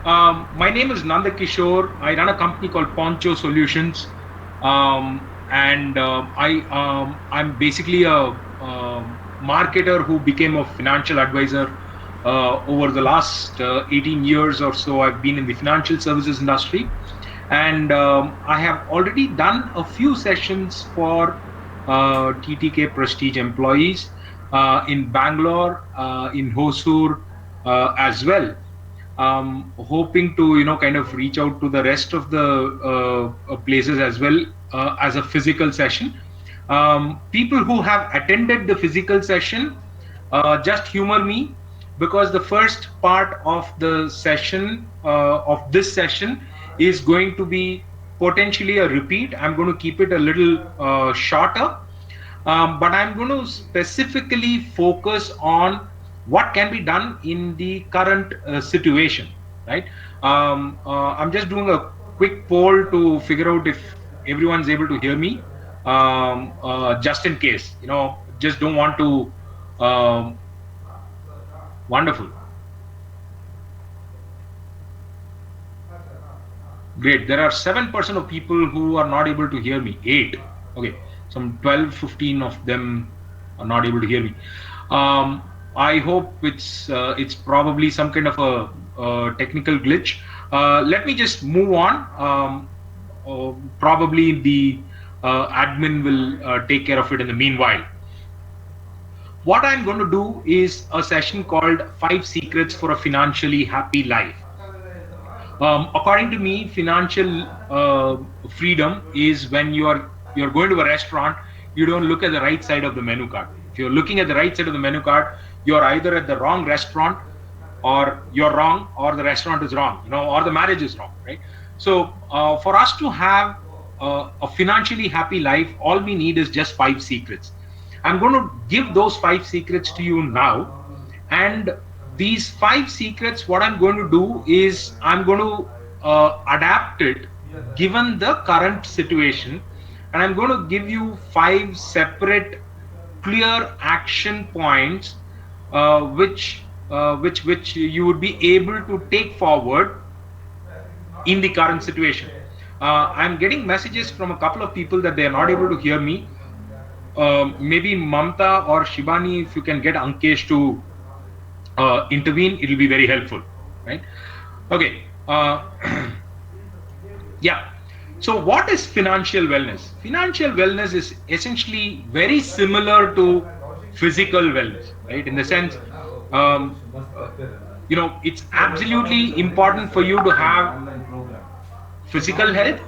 My name is Nanda Kishore. I run a company called Poncho Solutions, and I'm basically a marketer who became a financial advisor over the last 18 years or so. I've been in the financial services industry, and I have already done a few sessions for TTK Prestige employees in Bangalore, in Hosur as well. Hoping to kind of reach out to the rest of the places as well as a physical session. People who have attended the physical session, just humor me, because the first part of the session of this session is going to be potentially a repeat. I'm going to keep it a little shorter, but I'm going to specifically focus on what can be done in the current situation, right? I'm just doing a quick poll to figure out if everyone's able to hear me, just in case, just don't want to. Wonderful. Great. There are 7% of people who are not able to hear me. 8. Okay. Some 12, 15 of them are not able to hear me. I hope it's probably some kind of a technical glitch. Let me just move on. Probably the admin will take care of it in the meanwhile. What I'm going to do is a session called Five Secrets for a Financially Happy Life. According to me, financial freedom is when you're going to a restaurant, you don't look at the right side of the menu card. If you're looking at the right side of the menu card, you're either at the wrong restaurant, or you're wrong, or the restaurant is wrong, or the marriage is wrong, right? So for us to have a financially happy life, all we need is just five secrets. I'm going to give those five secrets to you now, and these five secrets, what I'm going to do is I'm going to adapt it given the current situation, and I'm going to give you five separate clear action points, which you would be able to take forward in the current situation. I'm getting messages from a couple of people that they are not able to hear me. Maybe Mamta or Shibani, if you can get Ankesh to intervene, it will be very helpful, right? Okay. Yeah. So what is financial wellness? Financial wellness is essentially very similar to physical wellness, right? In the sense, um, it's absolutely important for you to have physical health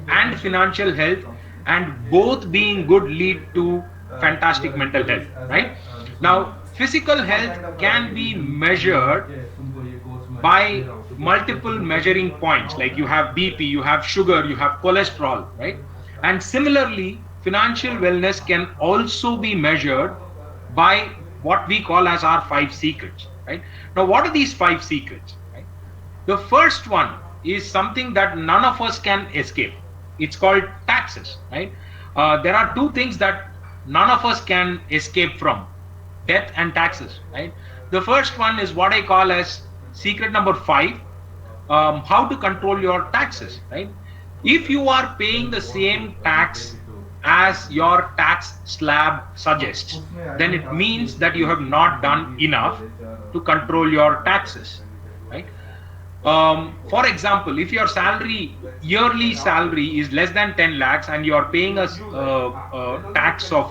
and financial health, and both being good lead to fantastic mental health, right? Now, physical health can be measured by multiple measuring points, like you have BP, you have sugar, you have cholesterol, right? And similarly, financial wellness can also be measured by what we call as our five secrets, right? Now, what are these five secrets, right? The first one is something that none of us can escape. It's called taxes, right? There are two things that none of us can escape from: death and taxes, right? The first one is what I call as secret number 5, how to control your taxes, right? If you are paying the same tax as your tax slab suggests, then it means that you have not done enough to control your taxes, right? For example, if your yearly salary is less than 10 lakhs, and you are paying a tax of,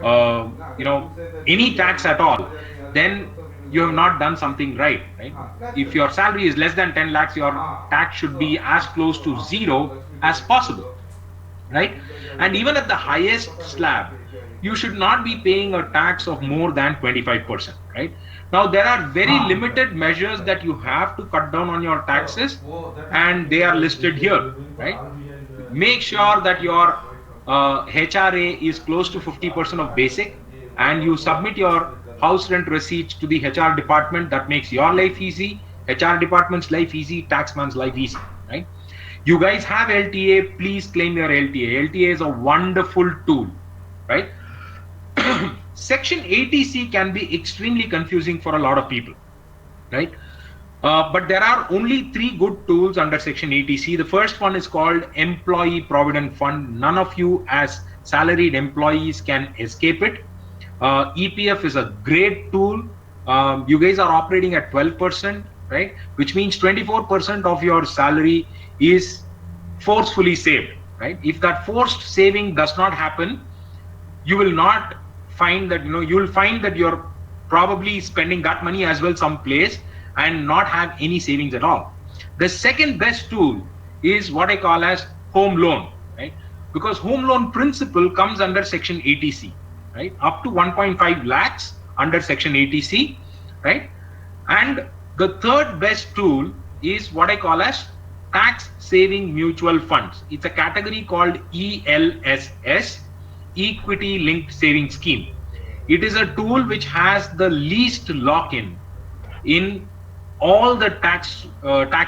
uh, any tax at all, then you have not done something right, right? If your salary is less than 10 lakhs, your tax should be as close to zero as possible, right? And even at the highest slab, you should not be paying a tax of more than 25%, right? Now, there are very limited measures that you have to cut down on your taxes, and they are listed here, right? Make sure that your HRA is close to 50% of basic, and you submit your house rent receipts to the HR department. That makes your life easy, HR department's life easy, taxman's life easy, right? You guys have LTA, please claim your LTA. LTA is a wonderful tool, right? Section 80C can be extremely confusing for a lot of people, right? But there are only three good tools under Section 80C. The first one is called Employee Provident Fund. None of you as salaried employees can escape it. EPF is a great tool. You guys are operating at 12%, right? Which means 24% of your salary is forcefully saved, right? If that forced saving does not happen, you will not find that, you will find that you're probably spending that money as well someplace and not have any savings at all. The second best tool is what I call as home loan, right? Because home loan principle comes under Section 80C, right? Up to 1.5 lakhs under Section 80C, right? And the third best tool is what I call as tax saving mutual funds. It's a category called ELSS, Equity Linked Saving Scheme. It is a tool which has the least lock-in in all the tax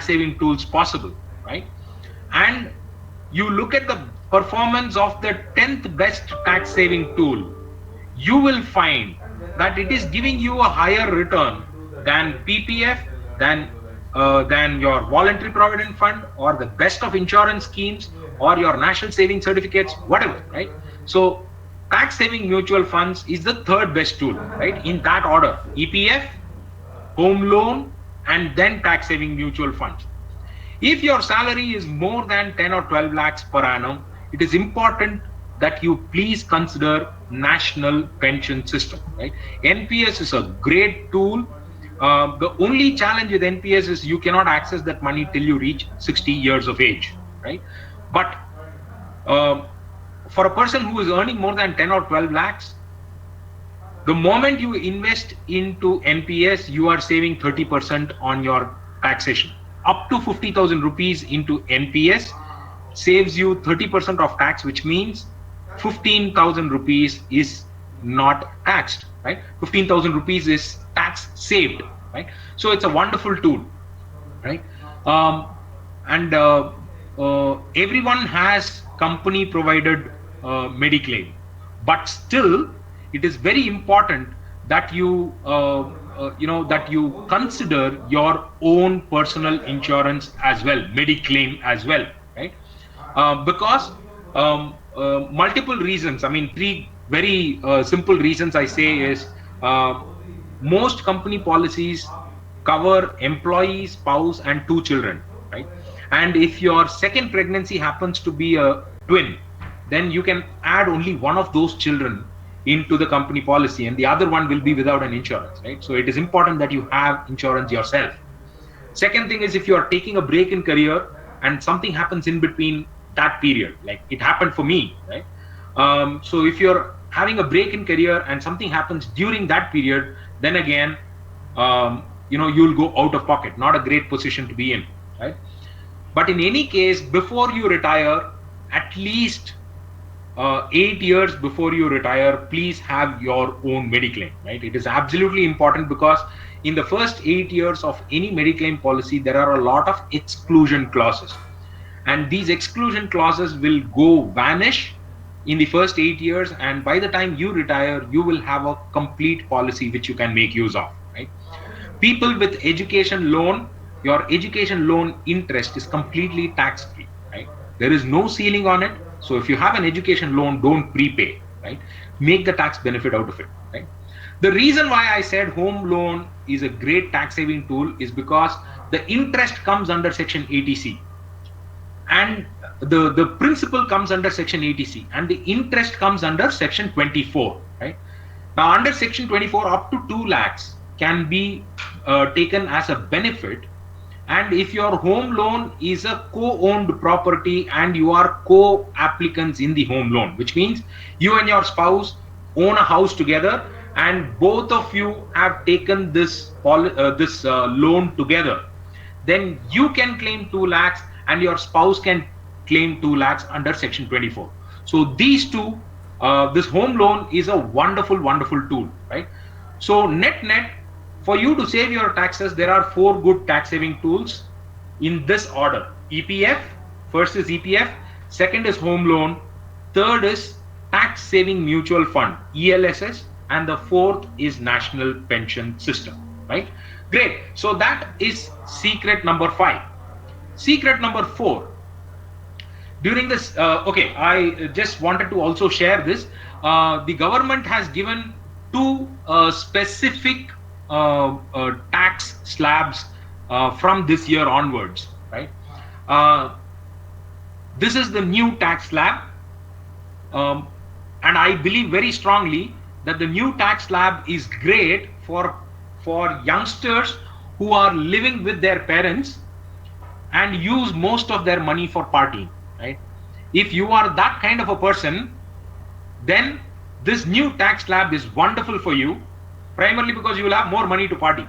saving tools possible, right? And you look at the performance of the 10th best tax saving tool, you will find that it is giving you a higher return than PPF, than your voluntary provident fund, or the best of insurance schemes, or your national saving certificates, whatever, right? So tax saving mutual funds is the third best tool, right? In that order: EPF, home loan, and then tax saving mutual funds. If your salary is more than 10 or 12 lakhs per annum, it is important that you please consider national pension system, right? NPS is a great tool. The only challenge with NPS is you cannot access that money till you reach 60 years of age, right? But for a person who is earning more than 10 or 12 lakhs, the moment you invest into NPS, you are saving 30% on your taxation. Up to 50,000 rupees into NPS saves you 30% of tax, which means 15,000 rupees is not taxed, right? 15,000 rupees is tax saved, right? So it's a wonderful tool, right? Everyone has company provided Mediclaim, but still it is very important that you that you consider your own personal insurance as well, Mediclaim as well, right? Because multiple reasons. I mean, three very simple reasons I say is most company policies cover employee, spouse, and 2 children, right? And if your second pregnancy happens to be a twin, then you can add only one of those children into the company policy, and the other one will be without an insurance, right? So it is important that you have insurance yourself. Second thing is, if you are taking a break in career and something happens in between that period, like it happened for me, right? So if you're having a break in career and something happens during that period, then again, you'll go out of pocket. Not a great position to be in, right? But in any case, before you retire, at least 8 years before you retire, please have your own Mediclaim, right? It is absolutely important, because in the first 8 years of any Mediclaim policy, there are a lot of exclusion clauses. And these exclusion clauses will vanish in the first 8 years. And by the time you retire, you will have a complete policy which you can make use of, right? People with education loan, your education loan interest is completely tax-free, right? There is no ceiling on it. So if you have an education loan, don't prepay, right? Make the tax benefit out of it, right? The reason why I said home loan is a great tax saving tool is because the interest comes under Section 80C, and the principal comes under Section 80C, and the interest comes under Section 24, right? Now under Section 24, up to 2 lakhs can be taken as a benefit. And if your home loan is a co-owned property and you are co-applicants in the home loan, which means you and your spouse own a house together and both of you have taken this loan together, then you can claim 2 lakhs and your spouse can claim 2 lakhs under Section 24. So these two, this home loan is a wonderful, wonderful tool, right? So net, for you to save your taxes, there are 4 good tax saving tools in this order. EPF, first is EPF, second is home loan, third is tax saving mutual fund, ELSS, and the fourth is national pension system, right? Great. So that is secret number 5. Secret number 4. During this, okay, I just wanted to also share this. The government has given two specific tax slabs from this year onwards, right? Uh, this is the new tax slab, and I believe very strongly that the new tax slab is great for youngsters who are living with their parents and use most of their money for partying, right? If you are that kind of a person, then this new tax slab is wonderful for you, primarily because you will have more money to party,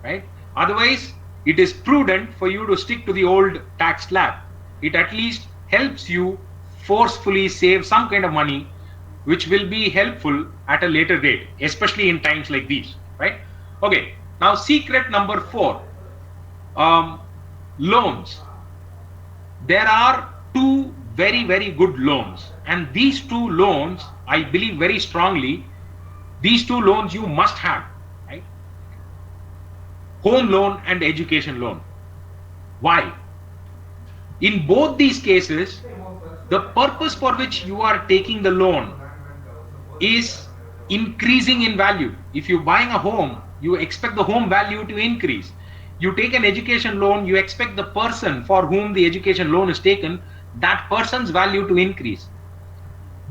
right? Otherwise, it is prudent for you to stick to the old tax slab. It at least helps you forcefully save some kind of money, which will be helpful at a later date, especially in times like these, right? Okay, now secret number 4, loans. There are two very, very good loans, and these two loans, I believe very strongly, these two loans you must have, right? Home loan and education loan. Why? In both these cases, the purpose for which you are taking the loan is increasing in value. If you're buying a home, you expect the home value to increase. You take an education loan, you expect the person for whom the education loan is taken, that person's value to increase.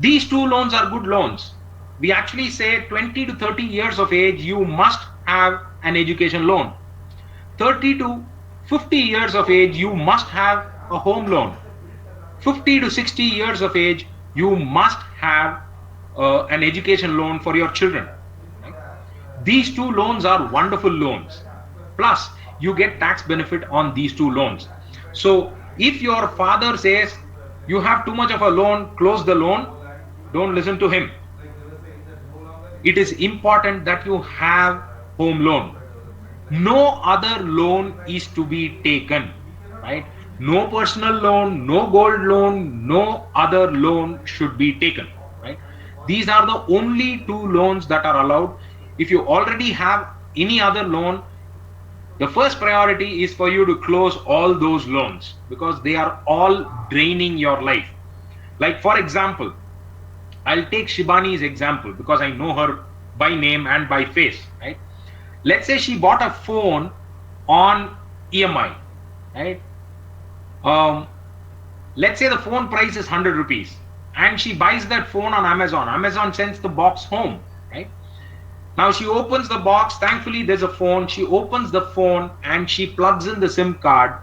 These two loans are good loans. We actually say 20 to 30 years of age, you must have an education loan. 30 to 50 years of age, you must have a home loan. 50 to 60 years of age, you must have an education loan for your children. Right? These two loans are wonderful loans. Plus, you get tax benefit on these two loans. So, if your father says you have too much of a loan, close the loan, don't listen to him. It is important that you have home loan. No other loan is to be taken, right? No personal loan, no gold loan, no other loan should be taken, right? These are the only two loans that are allowed. If you already have any other loan, the first priority is for you to close all those loans because they are all draining your life. Like for example, I'll take Shibani's example because I know her by name and by face, right? Let's say she bought a phone on EMI, right? Let's say the phone price is 100 rupees and she buys that phone on Amazon. Amazon sends the box home, right? Now she opens the box, thankfully there's a phone. She opens the phone and she plugs in the SIM card.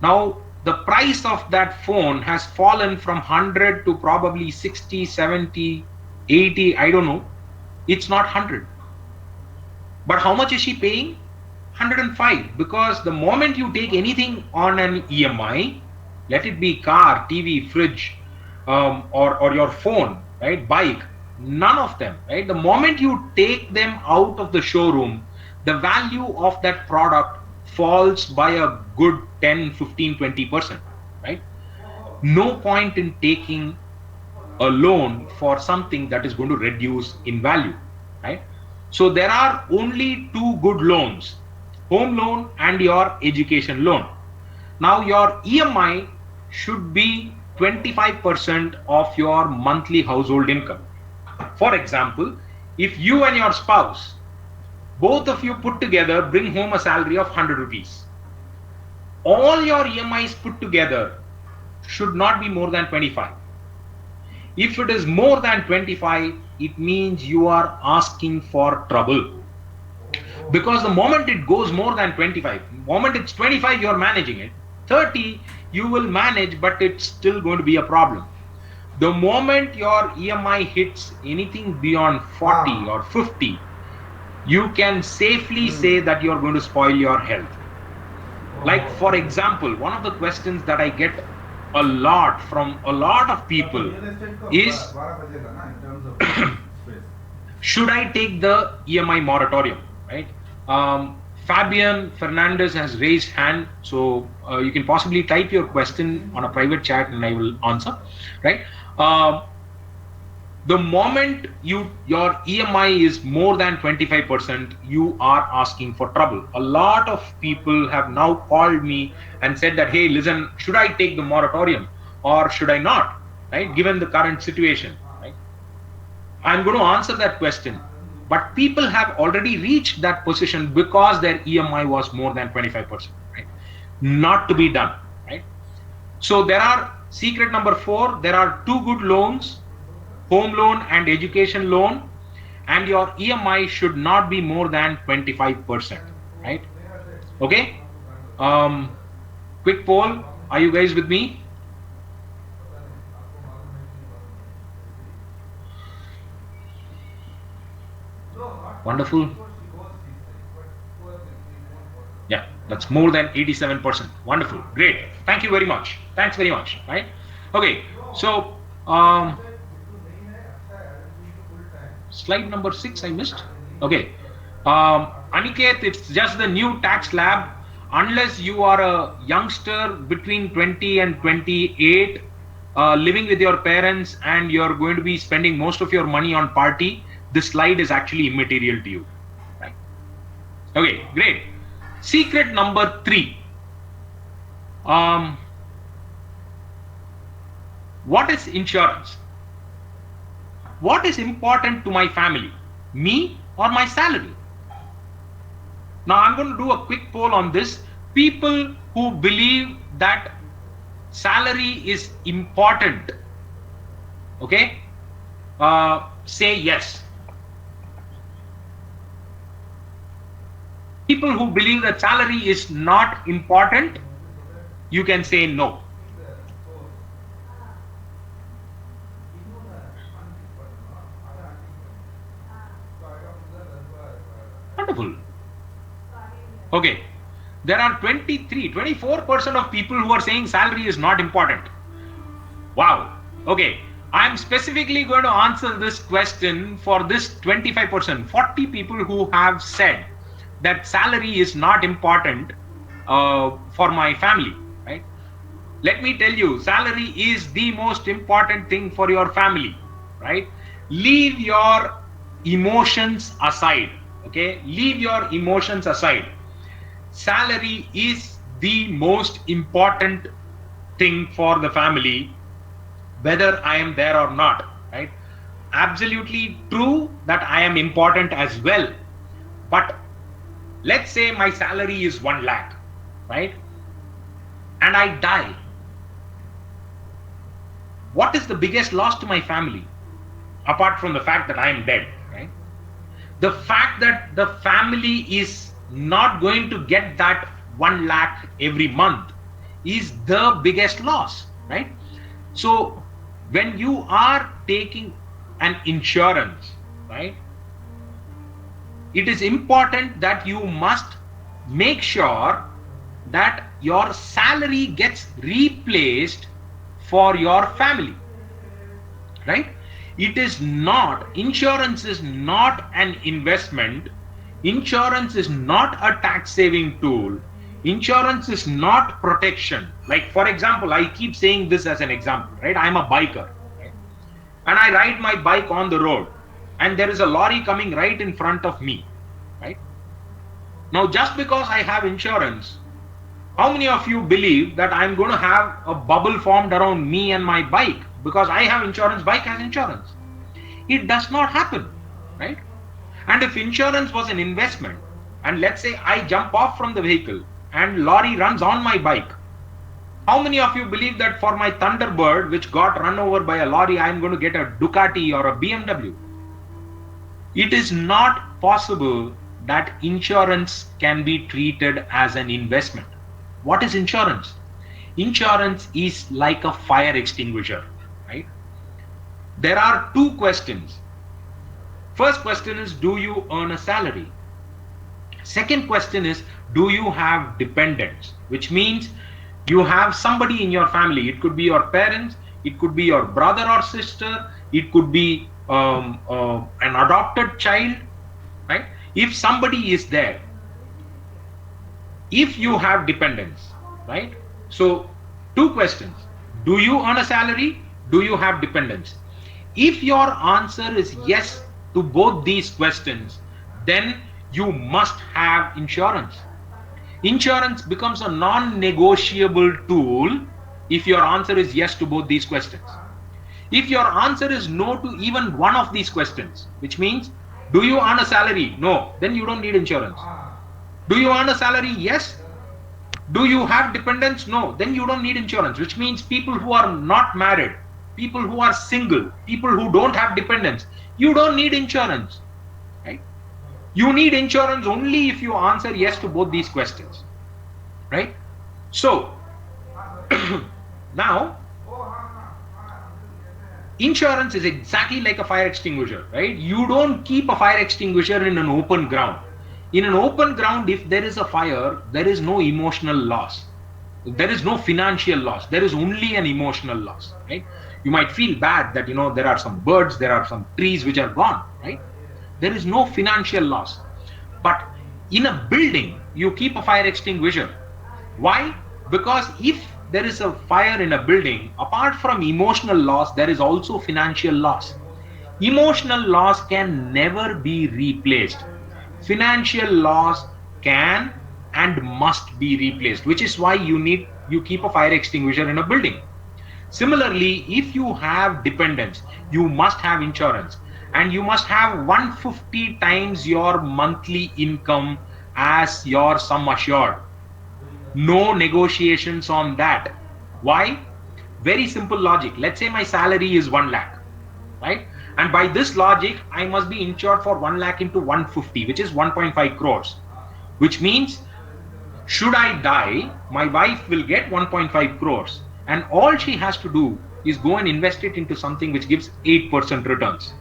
Now the price of that phone has fallen from 100 to probably 60, 70, 80, I don't know. It's not 100. But how much is she paying? 105. Because the moment you take anything on an EMI, let it be car, TV, fridge, or your phone, right, bike, none of them, right? The moment you take them out of the showroom, the value of that product falls by a good 10, 15, 20%, right? No point in taking a loan for something that is going to reduce in value, right? So there are only two good loans, home loan and your education loan. Now your EMI should be 25% of your monthly household income. For example, if you and your spouse, both of you put together bring home a salary of 100 rupees, all your EMIs put together should not be more than 25. If it is more than 25, it means you are asking for trouble. Because the moment it goes more than 25, moment it's 25, you're managing it. 30, you will manage, but it's still going to be a problem. The moment your EMI hits anything beyond 40 or 50, you can safely say that you're going to spoil your health. Like for example, one of the questions that I get a lot from a lot of people is, should I take the EMI moratorium, right? Fabian Fernandez has raised hand, so you can possibly type your question on a private chat and I will answer, right? The moment your EMI is more than 25%, you are asking for trouble. A lot of people have now called me and said that, hey, listen, should I take the moratorium or should I not? Right? Given the current situation, right? I'm going to answer that question. But people have already reached that position because their EMI was more than 25%, right? Not to be done, right? So there are secret number 4. There are two good loans, home loan and education loan, and your EMI should not be more than 25%, right? Okay. Um, Quick poll. Are you guys with me? Wonderful. Yeah, that's more than 87%. Wonderful. Great. Thank you very much. Thanks very much. Right? Okay. So, slide number 6 I missed. Okay. Aniket, it's just the new tax slab. Unless you are a youngster between 20 and 28, living with your parents, and you're going to be spending most of your money on party, this slide is actually immaterial to you. Right? Okay, great. Secret number 3. What is insurance? What is important to my family? Me or my salary? Now I'm going to do a quick poll on this. People who believe that salary is important, okay, say yes. People who believe that salary is not important, you can say no. Wonderful. Okay. There are 24% of people who are saying salary is not important. Wow. Okay. I'm specifically going to answer this question for this 25%. 40 people who have said that salary is not important for my family, right? Let me tell you, salary is the most important thing for your family, right? Leave your emotions aside, okay? Leave your emotions aside. Salary is the most important thing for the family, whether I am there or not, right? Absolutely true that I am important as well. But let's say my salary is 1 lakh, right? And I die. What is the biggest loss to my family? Apart from the fact that I am dead, right? The fact that the family is not going to get that 1 lakh every month is the biggest loss, right? So when you are taking an insurance, right, it is important that you must make sure that your salary gets replaced for your family, right? It is not, insurance is not an investment. Insurance is not a tax saving tool. Insurance is not protection. Like, for example, I keep saying this as an example, right? I'm a biker, right? And I ride my bike on the road, and there is a lorry coming right in front of me, right? Now, just because I have insurance, how many of you believe that I'm going to have a bubble formed around me and my bike because I have insurance, bike has insurance? It does not happen, right? And if insurance was an investment, and let's say I jump off from the vehicle and lorry runs on my bike, how many of you believe that for my Thunderbird, which got run over by a lorry, I'm going to get a Ducati or a BMW? It is not possible that insurance can be treated as an investment. What is insurance? Insurance is like a fire extinguisher, right? There are two questions. First question is, do you earn a salary? Second question is, do you have dependents? Which means you have somebody in your family. It could be your parents, it could be your brother or sister, it could be an adopted child, right? If somebody is there, if you have dependents, right? So, two questions. Do you earn a salary? Do you have dependents? If your answer is yes to both these questions, then you must have insurance. Insurance becomes a non-negotiable tool if your answer is yes to both these questions. If your answer is no to even one of these questions, which means, do you earn a salary? No, then you don't need insurance. Do you earn a salary? Yes. Do you have dependents? No, then you don't need insurance, which means people who are not married, people who are single, people who don't have dependents, you don't need insurance, right? You need insurance only if you answer yes to both these questions, right? So, now, insurance is exactly like a fire extinguisher, right? You don't keep a fire extinguisher in an open ground. In an open ground, if there is a fire, there is no emotional loss. There is no financial loss. There is only an emotional loss, right? You might feel bad that, there are some birds, there are some trees which are gone, right? There is no financial loss. But in a building, you keep a fire extinguisher. Why? Because if there is a fire in a building, apart from emotional loss, there is also financial loss. Emotional loss can never be replaced. Financial loss can and must be replaced, which is why you keep a fire extinguisher in a building. Similarly, if you have dependents, you must have insurance, and you must have 150 times your monthly income as your sum assured. No negotiations on that. Why? Very simple logic. Let's say my salary is 1 lakh, right? And by this logic, I must be insured for 1 lakh into 150, which is 1.5 crores. Which means, should I die, my wife will get 1.5 crores. And all she has to do is go and invest it into something which gives 8% returns.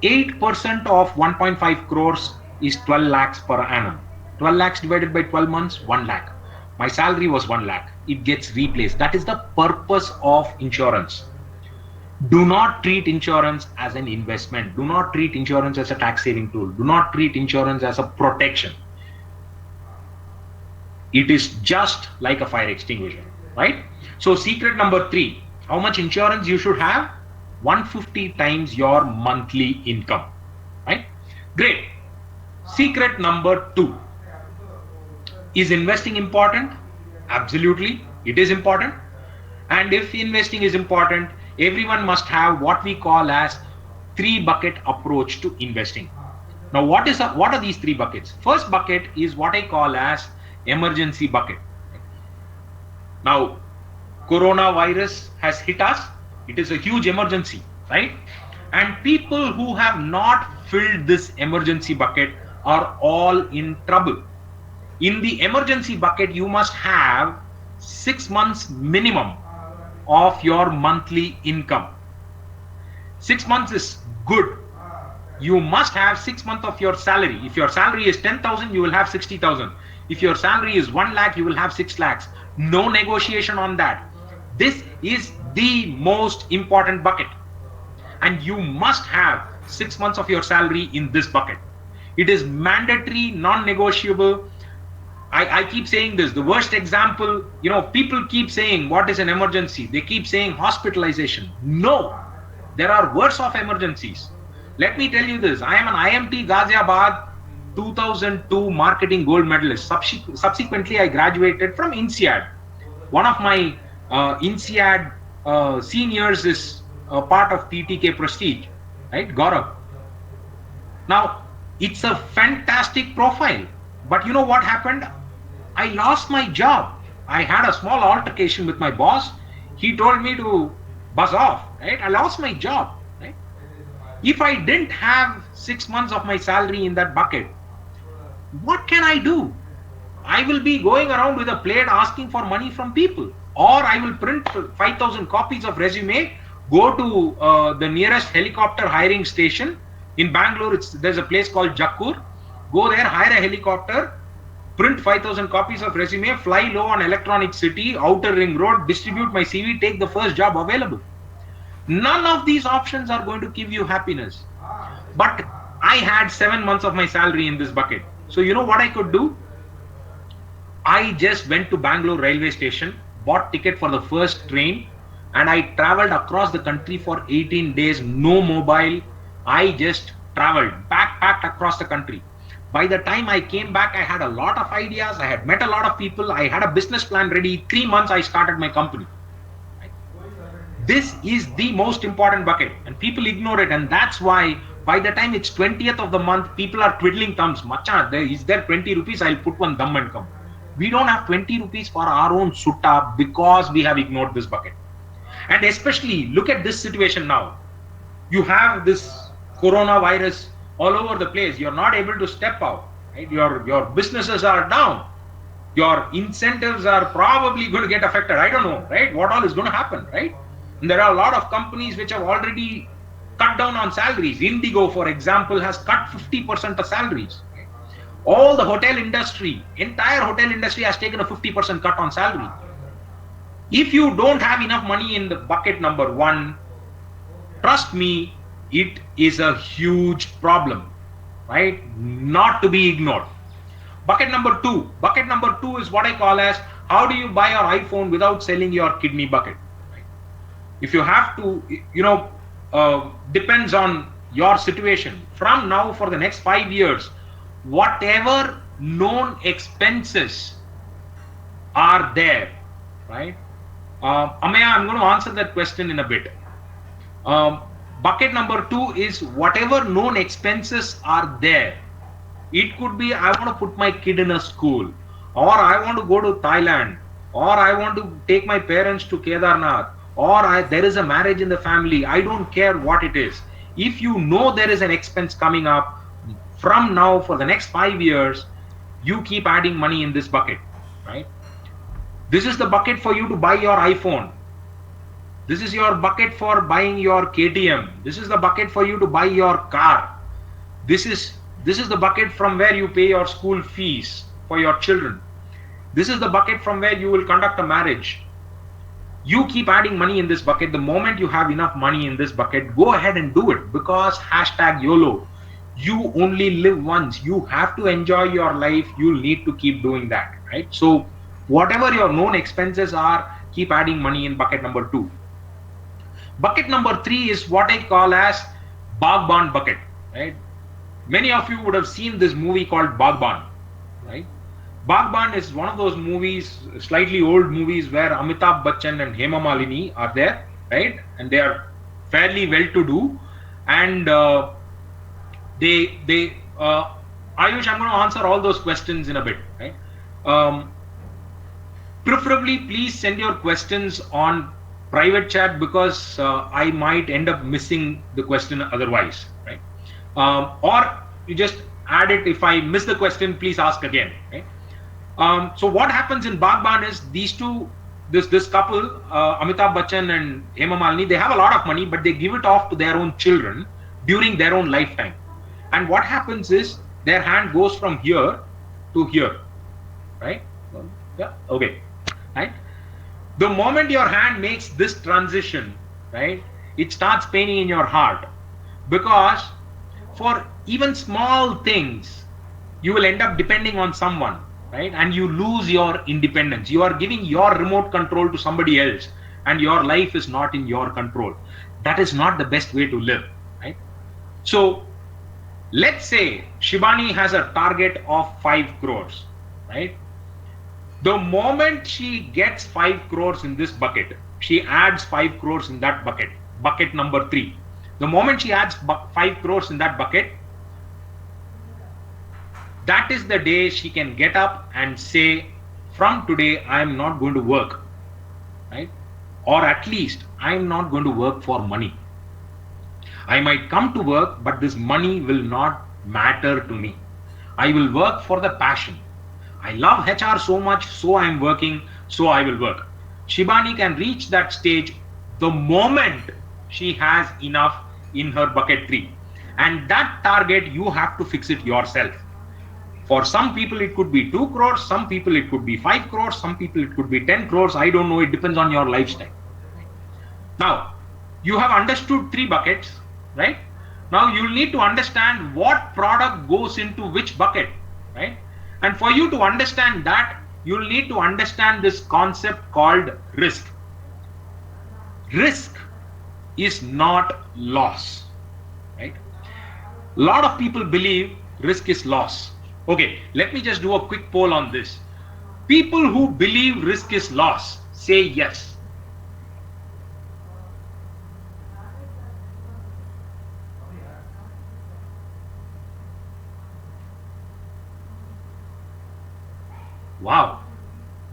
8% of 1.5 crores is 12 lakhs per annum. 12 lakhs divided by 12 months, 1 lakh. My salary was 1 lakh. It gets replaced. That is the purpose of insurance. Do not treat insurance as an investment. Do not treat insurance as a tax saving tool. Do not treat insurance as a protection. It is just like a fire extinguisher, right? So secret number 3, how much insurance you should have? 150 times your monthly income, right? Great. Secret number 2. Is investing important? Absolutely, it is important. And if investing is important, everyone must have what we call as 3-bucket approach to investing. Now, what are these 3 buckets? First bucket is what I call as emergency bucket. Now, coronavirus has hit us. It is a huge emergency, right? And people who have not filled this emergency bucket are all in trouble. In the emergency bucket, you must have 6 months minimum of your monthly income. 6 months is good. You must have 6 months of your salary. If your salary is 10,000, you will have 60,000. If your salary is 1 lakh, you will have 6 lakhs. No negotiation on that. This is the most important bucket. And you must have 6 months of your salary in this bucket. It is mandatory, non-negotiable. I keep saying this. The worst example, people keep saying, what is an emergency? They keep saying hospitalization. No, there are worse of emergencies. Let me tell you this. I am an IMT Ghaziabad 2002 marketing gold medalist. Subsequently, I graduated from INSEAD. One of my INSEAD seniors is a part of TTK Prestige, right? Gaurav. Now, it's a fantastic profile. But you know what happened? I lost my job. I had a small altercation with my boss. He told me to buzz off, right? I lost my job, right? If I didn't have 6 months of my salary in that bucket, what can I do? I will be going around with a plate asking for money from people. Or I will print 5,000 copies of resume, go to the nearest helicopter hiring station. In Bangalore, there's a place called Jakkur. Go there, hire a helicopter, print 5,000 copies of resume, fly low on Electronic City, Outer Ring Road, distribute my CV, take the first job available. None of these options are going to give you happiness. But I had 7 months of my salary in this bucket. So you know what I could do? I just went to Bangalore railway station, bought ticket for the first train, and I traveled across the country for 18 days, no mobile. I just traveled, backpacked across the country. By the time I came back, I had a lot of ideas. I had met a lot of people. I had a business plan ready. 3 months, I started my company. This is the most important bucket, and people ignore it. And that's why by the time it's 20th of the month, people are twiddling thumbs. Macha, is there 20 rupees? I'll put one thumb and come. We don't have 20 rupees for our own sutta because we have ignored this bucket. And especially look at this situation now. You have this coronavirus all over the place. You're not able to step out. Right? Your businesses are down. Your incentives are probably going to get affected. I don't know, right? What all is going to happen, right? And there are a lot of companies which have already cut down on salaries. Indigo, for example, has cut 50% of salaries. All the hotel industry, entire hotel industry has taken a 50% cut on salary. If you don't have enough money in the bucket number one, trust me, it is a huge problem, right? Not to be ignored. Bucket number two. Bucket number two is what I call as, how do you buy your iPhone without selling your kidney bucket? Right? If you have to, depends on your situation. From now for the next 5 years, whatever known expenses are there, right? Ameya, I'm going to answer that question in a bit. Bucket number two is whatever known expenses are there. It could be, I want to put my kid in a school, or I want to go to Thailand, or I want to take my parents to Kedarnath, or there is a marriage in the family. I don't care what it is. If you know there is an expense coming up, from now for the next 5 years, you keep adding money in this bucket, right? This is the bucket for you to buy your iPhone. This is your bucket for buying your KTM. This is the bucket for you to buy your car. This is the bucket from where you pay your school fees for your children. This is the bucket from where you will conduct a marriage. You keep adding money in this bucket. The moment you have enough money in this bucket, go ahead and do it, because #YOLO. You only live once. You have to enjoy your life. You'll need to keep doing that, right? So whatever your known expenses are, keep adding money in bucket number two. Bucket number three is what I call as Bagban bucket, right? Many of you would have seen this movie called Bagban, right? Bagban is one of those movies, slightly old movies, where Amitabh Bachchan and Hema Malini are there, right? And they are fairly well-to-do, and Ayush, I'm going to answer all those questions in a bit, right? Preferably, please send your questions on private chat, because I might end up missing the question otherwise, right? Or you just add it. If I miss the question, please ask again, right? So what happens in Bagban is this couple, Amitabh Bachchan and Hema Malini, they have a lot of money, but they give it off to their own children during their own lifetime. And what happens is their hand goes from here to here, right? Yeah, okay, right? The moment your hand makes this transition, right, it starts paining in your heart, because for even small things, you will end up depending on someone, right? And you lose your independence. You are giving your remote control to somebody else, and your life is not in your control. That is not the best way to live, right? So let's say Shibani has a target of 5 crores, right? The moment she gets 5 crores in this bucket, she adds 5 crores in that bucket, bucket number 3. The moment she adds 5 crores in that bucket, that is the day she can get up and say, from today, I am not going to work, right? Or at least, I am not going to work for money. I might come to work, but this money will not matter to me. I will work for the passion. I love HR so much, so I am working, so I will work. Shibani can reach that stage the moment she has enough in her bucket 3. And that target, you have to fix it yourself. For some people, it could be 2 crores. Some people, it could be 5 crores. Some people, it could be 10 crores. I don't know. It depends on your lifestyle. Now, you have understood 3 buckets, right? Now, you'll need to understand what product goes into which bucket, right? And for you to understand that, you'll need to understand this concept called risk. risk is not loss, right? A lot of people believe risk is loss. Okay, let me just do a quick poll on this. People who believe risk is loss, say yes. Wow,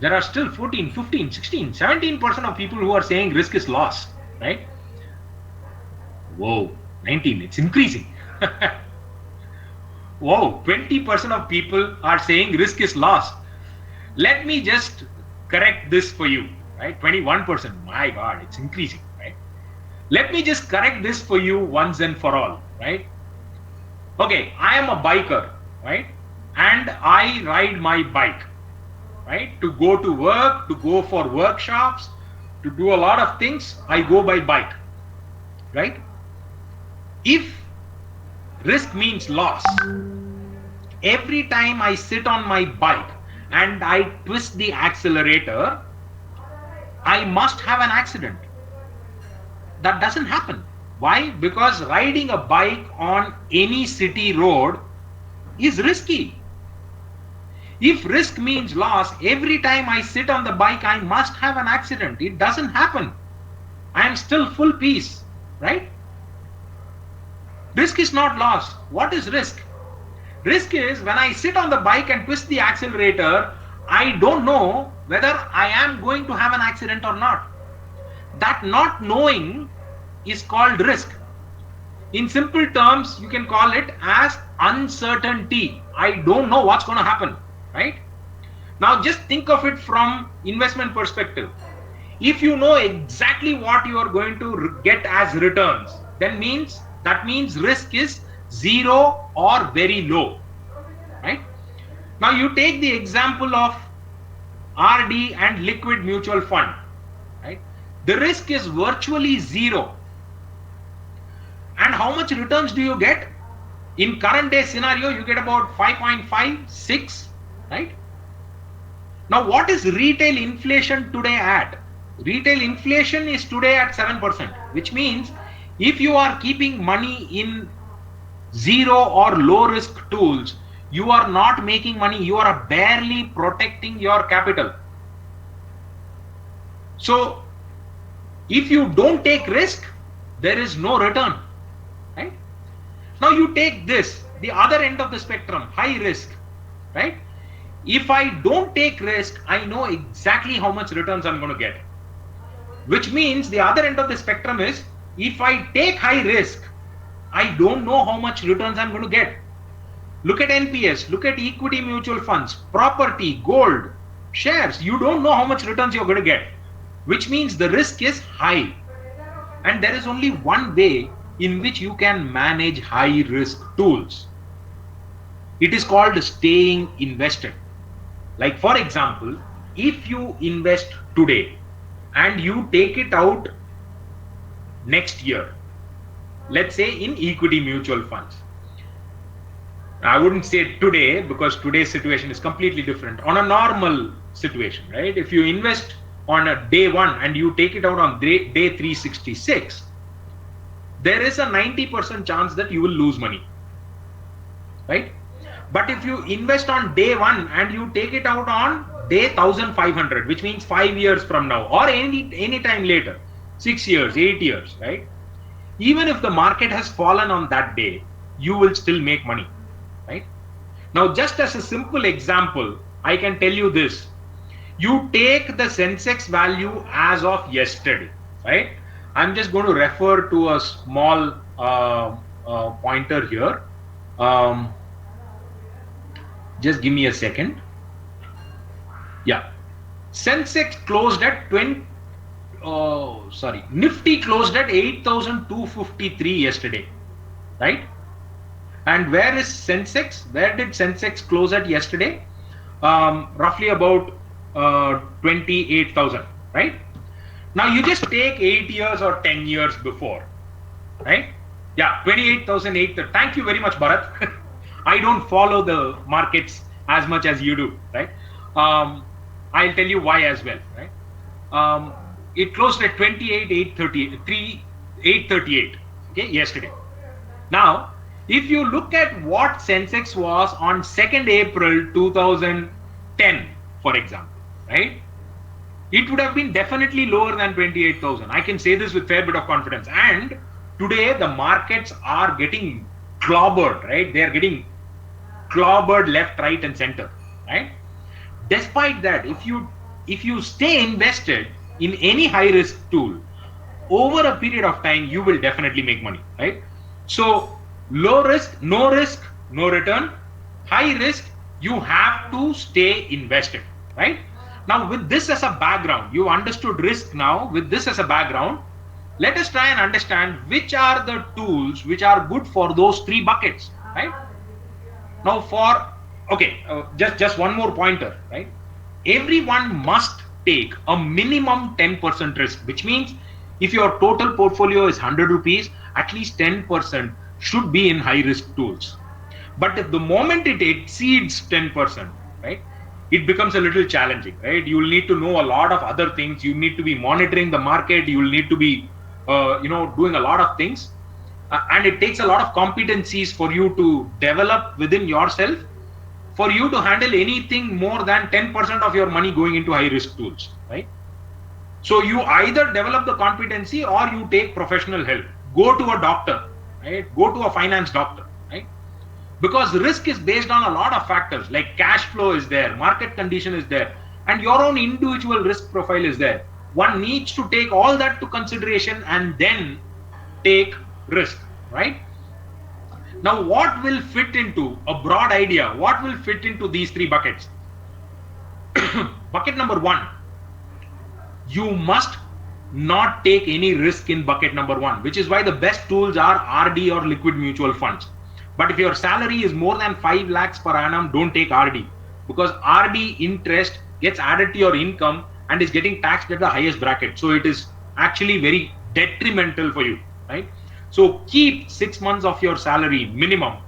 there are still 14, 15, 16, 17% of people who are saying risk is loss, right? Whoa, 19, it's increasing. Whoa, 20% of people are saying risk is loss. Let me just correct this for you, right? 21%, my God, it's increasing, right? Let me just correct this for you once and for all, right? Okay, I am a biker, right? And I ride my bike, right? To go to work, to go for workshops, to do a lot of things, I go by bike, right? If risk means loss, every time I sit on my bike and I twist the accelerator, I must have an accident. That doesn't happen. Why? Because riding a bike on any city road is risky. If risk means loss, every time I sit on the bike, I must have an accident. It doesn't happen. I am still full peace, right? Risk is not loss. What is risk? Risk is when I sit on the bike and twist the accelerator, I don't know whether I am going to have an accident or not. That not knowing is called risk. In simple terms, you can call it as uncertainty. I don't know what's going to happen, right? Now just think of it from investment perspective. If you know exactly what you are going to get as returns, then that means risk is zero or very low, right? Now you take the example of RD and liquid mutual fund, right? The risk is virtually zero. And how much returns do you get? In current day scenario, you get about 5.5, 6, right? Now what is retail inflation today at? Retail inflation is today at 7%, which means if you are keeping money in zero or low risk tools, you are not making money, you are barely protecting your capital. So if you don't take risk, there is no return, right? Now you take this, the other end of the spectrum, high risk, right? If I don't take risk, I know exactly how much returns I'm going to get, which means the other end of the spectrum is if I take high risk, I don't know how much returns I'm going to get. Look at NPS, look at equity mutual funds, property, gold, shares. You don't know how much returns you're going to get, which means the risk is high. And there is only one way in which you can manage high risk tools. It is called staying invested. Like for example, if you invest today and you take it out next year, let's say in equity mutual funds. I wouldn't say today because today's situation is completely different. On a normal situation, right? If you invest on a day one and you take it out on day 366, there is a 90% chance that you will lose money, right? But if you invest on day one and you take it out on day 1500, which means 5 years from now or any time later, 6 years, 8 years, right? Even if the market has fallen on that day, you will still make money, right? Now, just as a simple example, I can tell you this. You take the Sensex value as of yesterday, right? I'm just going to refer to a small pointer here. Just give me a second. Yeah. Sensex closed at Nifty closed at 8,253 yesterday, right? And where is Sensex? Where did Sensex close at yesterday? Roughly about 28,000, right? Now you just take 8 years or 10 years before, right? Yeah, 28,008. Thank you very much, Bharat. I don't follow the markets as much as you do, right? I'll tell you why as well, right? it closed at 28,838, okay, yesterday. Now, if you look at what Sensex was on 2nd April 2010, for example, right? It would have been definitely lower than 28,000. I can say this with fair bit of confidence. And today the markets are getting clobbered, right? They are getting clobbered left, right, and center, right? Despite that, if you stay invested in any high risk tool over a period of time, you will definitely make money, right? So low risk, no return. High risk, you have to stay invested, right? Now, with this as a background, you understood risk now. With this as a background, let us try and understand which are the tools which are good for those three buckets, right? Now, just one more pointer, right? Everyone must take a minimum 10% risk, which means if your total portfolio is 100 rupees, at least 10% should be in high risk tools. But if the moment it exceeds 10%, right, it becomes a little challenging, right? You will need to know a lot of other things. You need to be monitoring the market. You will need to be, doing a lot of things. And it takes a lot of competencies for you to develop within yourself for you to handle anything more than 10% of your money going into high risk tools, right? So you either develop the competency or you take professional help. Go to a doctor, right? Go to a finance doctor, right? Because risk is based on a lot of factors, like cash flow is there, market condition is there, and your own individual risk profile is there. One needs to take all that to consideration and then take risk, right? Now, what will fit into a broad idea? What will fit into these three buckets? Bucket number one, you must not take any risk in bucket number one, which is why the best tools are RD or liquid mutual funds. But if your salary is more than 5 lakhs per annum, don't take RD, because RD interest gets added to your income and is getting taxed at the highest bracket. So it is actually very detrimental for you, right? So keep 6 months of your salary minimum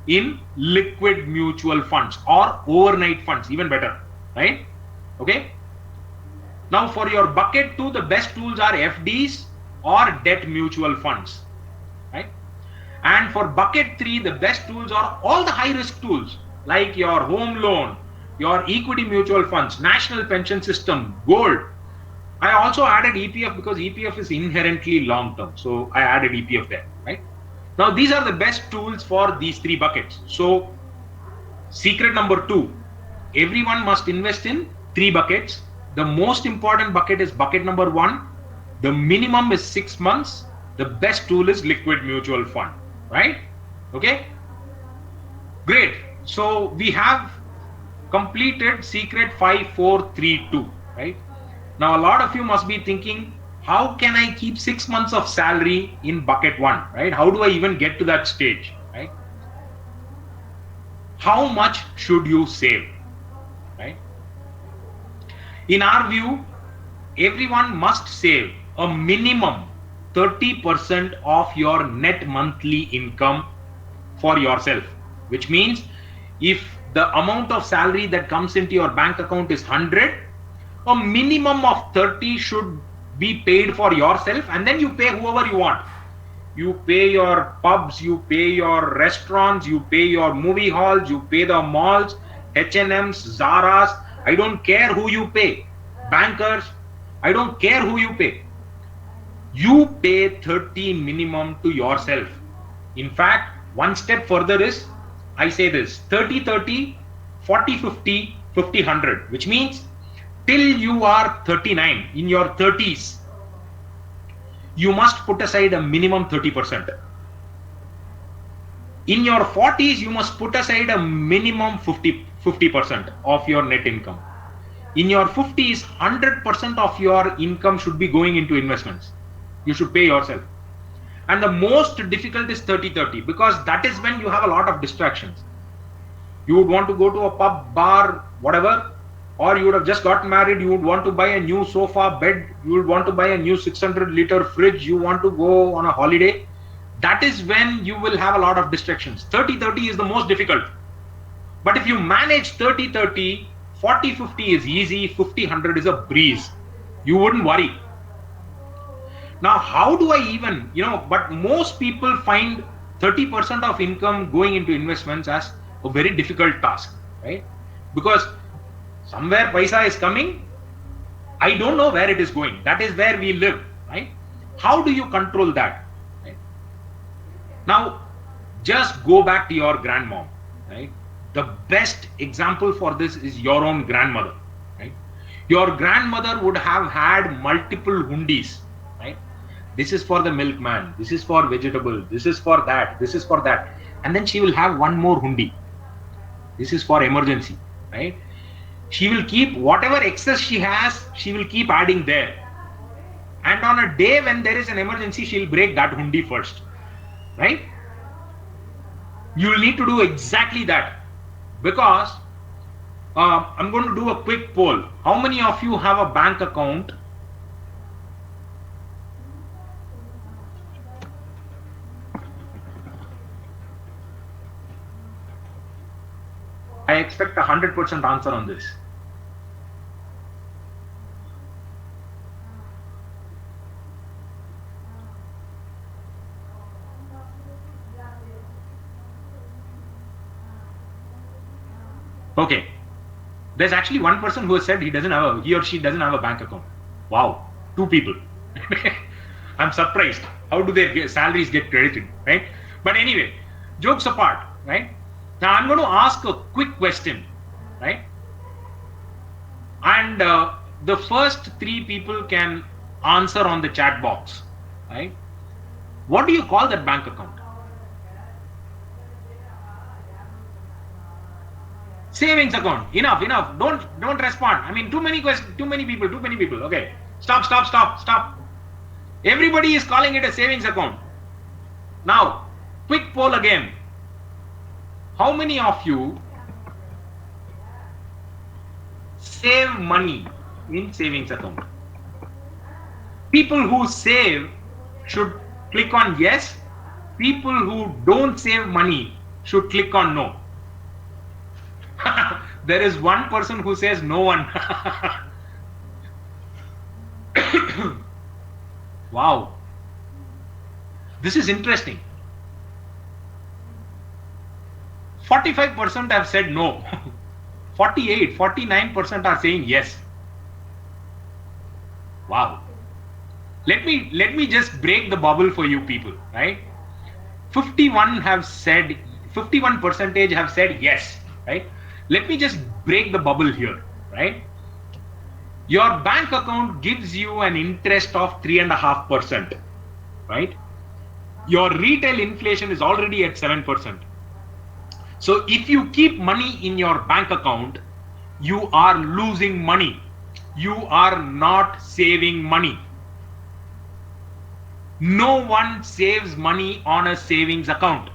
in liquid mutual funds or overnight funds, even better, right? Okay. Now for your bucket 2, the best tools are FDs or debt mutual funds, right? And for bucket 3, the best tools are all the high risk tools like your home loan, your equity mutual funds, national pension system, gold. I also added EPF because EPF is inherently long term. So I added EPF there, right? Now these are the best tools for these three buckets. So secret number 2, everyone must invest in 3 buckets. The most important bucket is bucket number 1. The minimum is 6 months. The best tool is liquid mutual fund, right? Okay. Great. So we have completed secret 5, 4, 3, 2, right? Now a lot of you must be thinking, how can I keep 6 months of salary in bucket 1, right? How do I even get to that stage, right? How much should you save, right? In our view, everyone must save a minimum 30% of your net monthly income for yourself, which means if the amount of salary that comes into your bank account is 100, a minimum of 30 should be paid for yourself, and then you pay whoever you want. You pay your pubs, you pay your restaurants, you pay your movie halls, you pay the malls, H&Ms, Zara's. I don't care who you pay. Bankers, I don't care who you pay. You pay 30 minimum to yourself. In fact, one step further is, I say this, 30-30, 40-50, 50-100, which means till you are 39, in your 30s, you must put aside a minimum 30%. In your 40s, you must put aside a minimum 50% of your net income. In your 50s, 100% of your income should be going into investments. You should pay yourself. And the most difficult is 30-30, because that is when you have a lot of distractions. You would want to go to a pub, bar, whatever, or you would have just gotten married, you would want to buy a new sofa, bed, you would want to buy a new 600-liter fridge, you want to go on a holiday. That is when you will have a lot of distractions. 30-30 is the most difficult. But if you manage 30-30, 40-50 is easy, 50-100 is a breeze. You wouldn't worry. Now, how do I even, but most people find 30% of income going into investments as a very difficult task, right? Because somewhere paisa is coming, I don't know where it is going. That is where we live, right? How do you control that? Right? Now, just go back to your grandmom, right? The best example for this is your own grandmother, right? Your grandmother would have had multiple hundis, right? This is for the milkman, this is for vegetable, this is for that, this is for that. And then she will have one more hundi. This is for emergency, right? She will keep whatever excess she has, she will keep adding there. And on a day when there is an emergency, she'll break that hundi first, right? You'll need to do exactly that, because I'm going to do a quick poll. How many of you have a bank account? I expect 100% answer on this. Okay, there's actually one person who has said he or she doesn't have a bank account. Wow, 2 people. I'm surprised. How do their salaries get credited, right? But anyway, jokes apart, right? Now I'm going to ask a quick question, right? And the first 3 people can answer on the chat box, right? What do you call that bank account? Savings account. Enough. Don't respond. I mean, too many questions, too many people. Okay. Stop. Everybody is calling it a savings account. Now, quick poll again. How many of you save money in savings account? People who save should click on yes. People who don't save money should click on no. There is one person who says no one. Wow. This is interesting. 45% have said no. 49% are saying yes. Wow. Let me just break the bubble for you people, right? 51% have said yes, right? Let me just break the bubble here, right? Your bank account gives you an interest of 3.5%, right? Your retail inflation is already at 7%. So if you keep money in your bank account, you are losing money. You are not saving money. No one saves money on a savings account.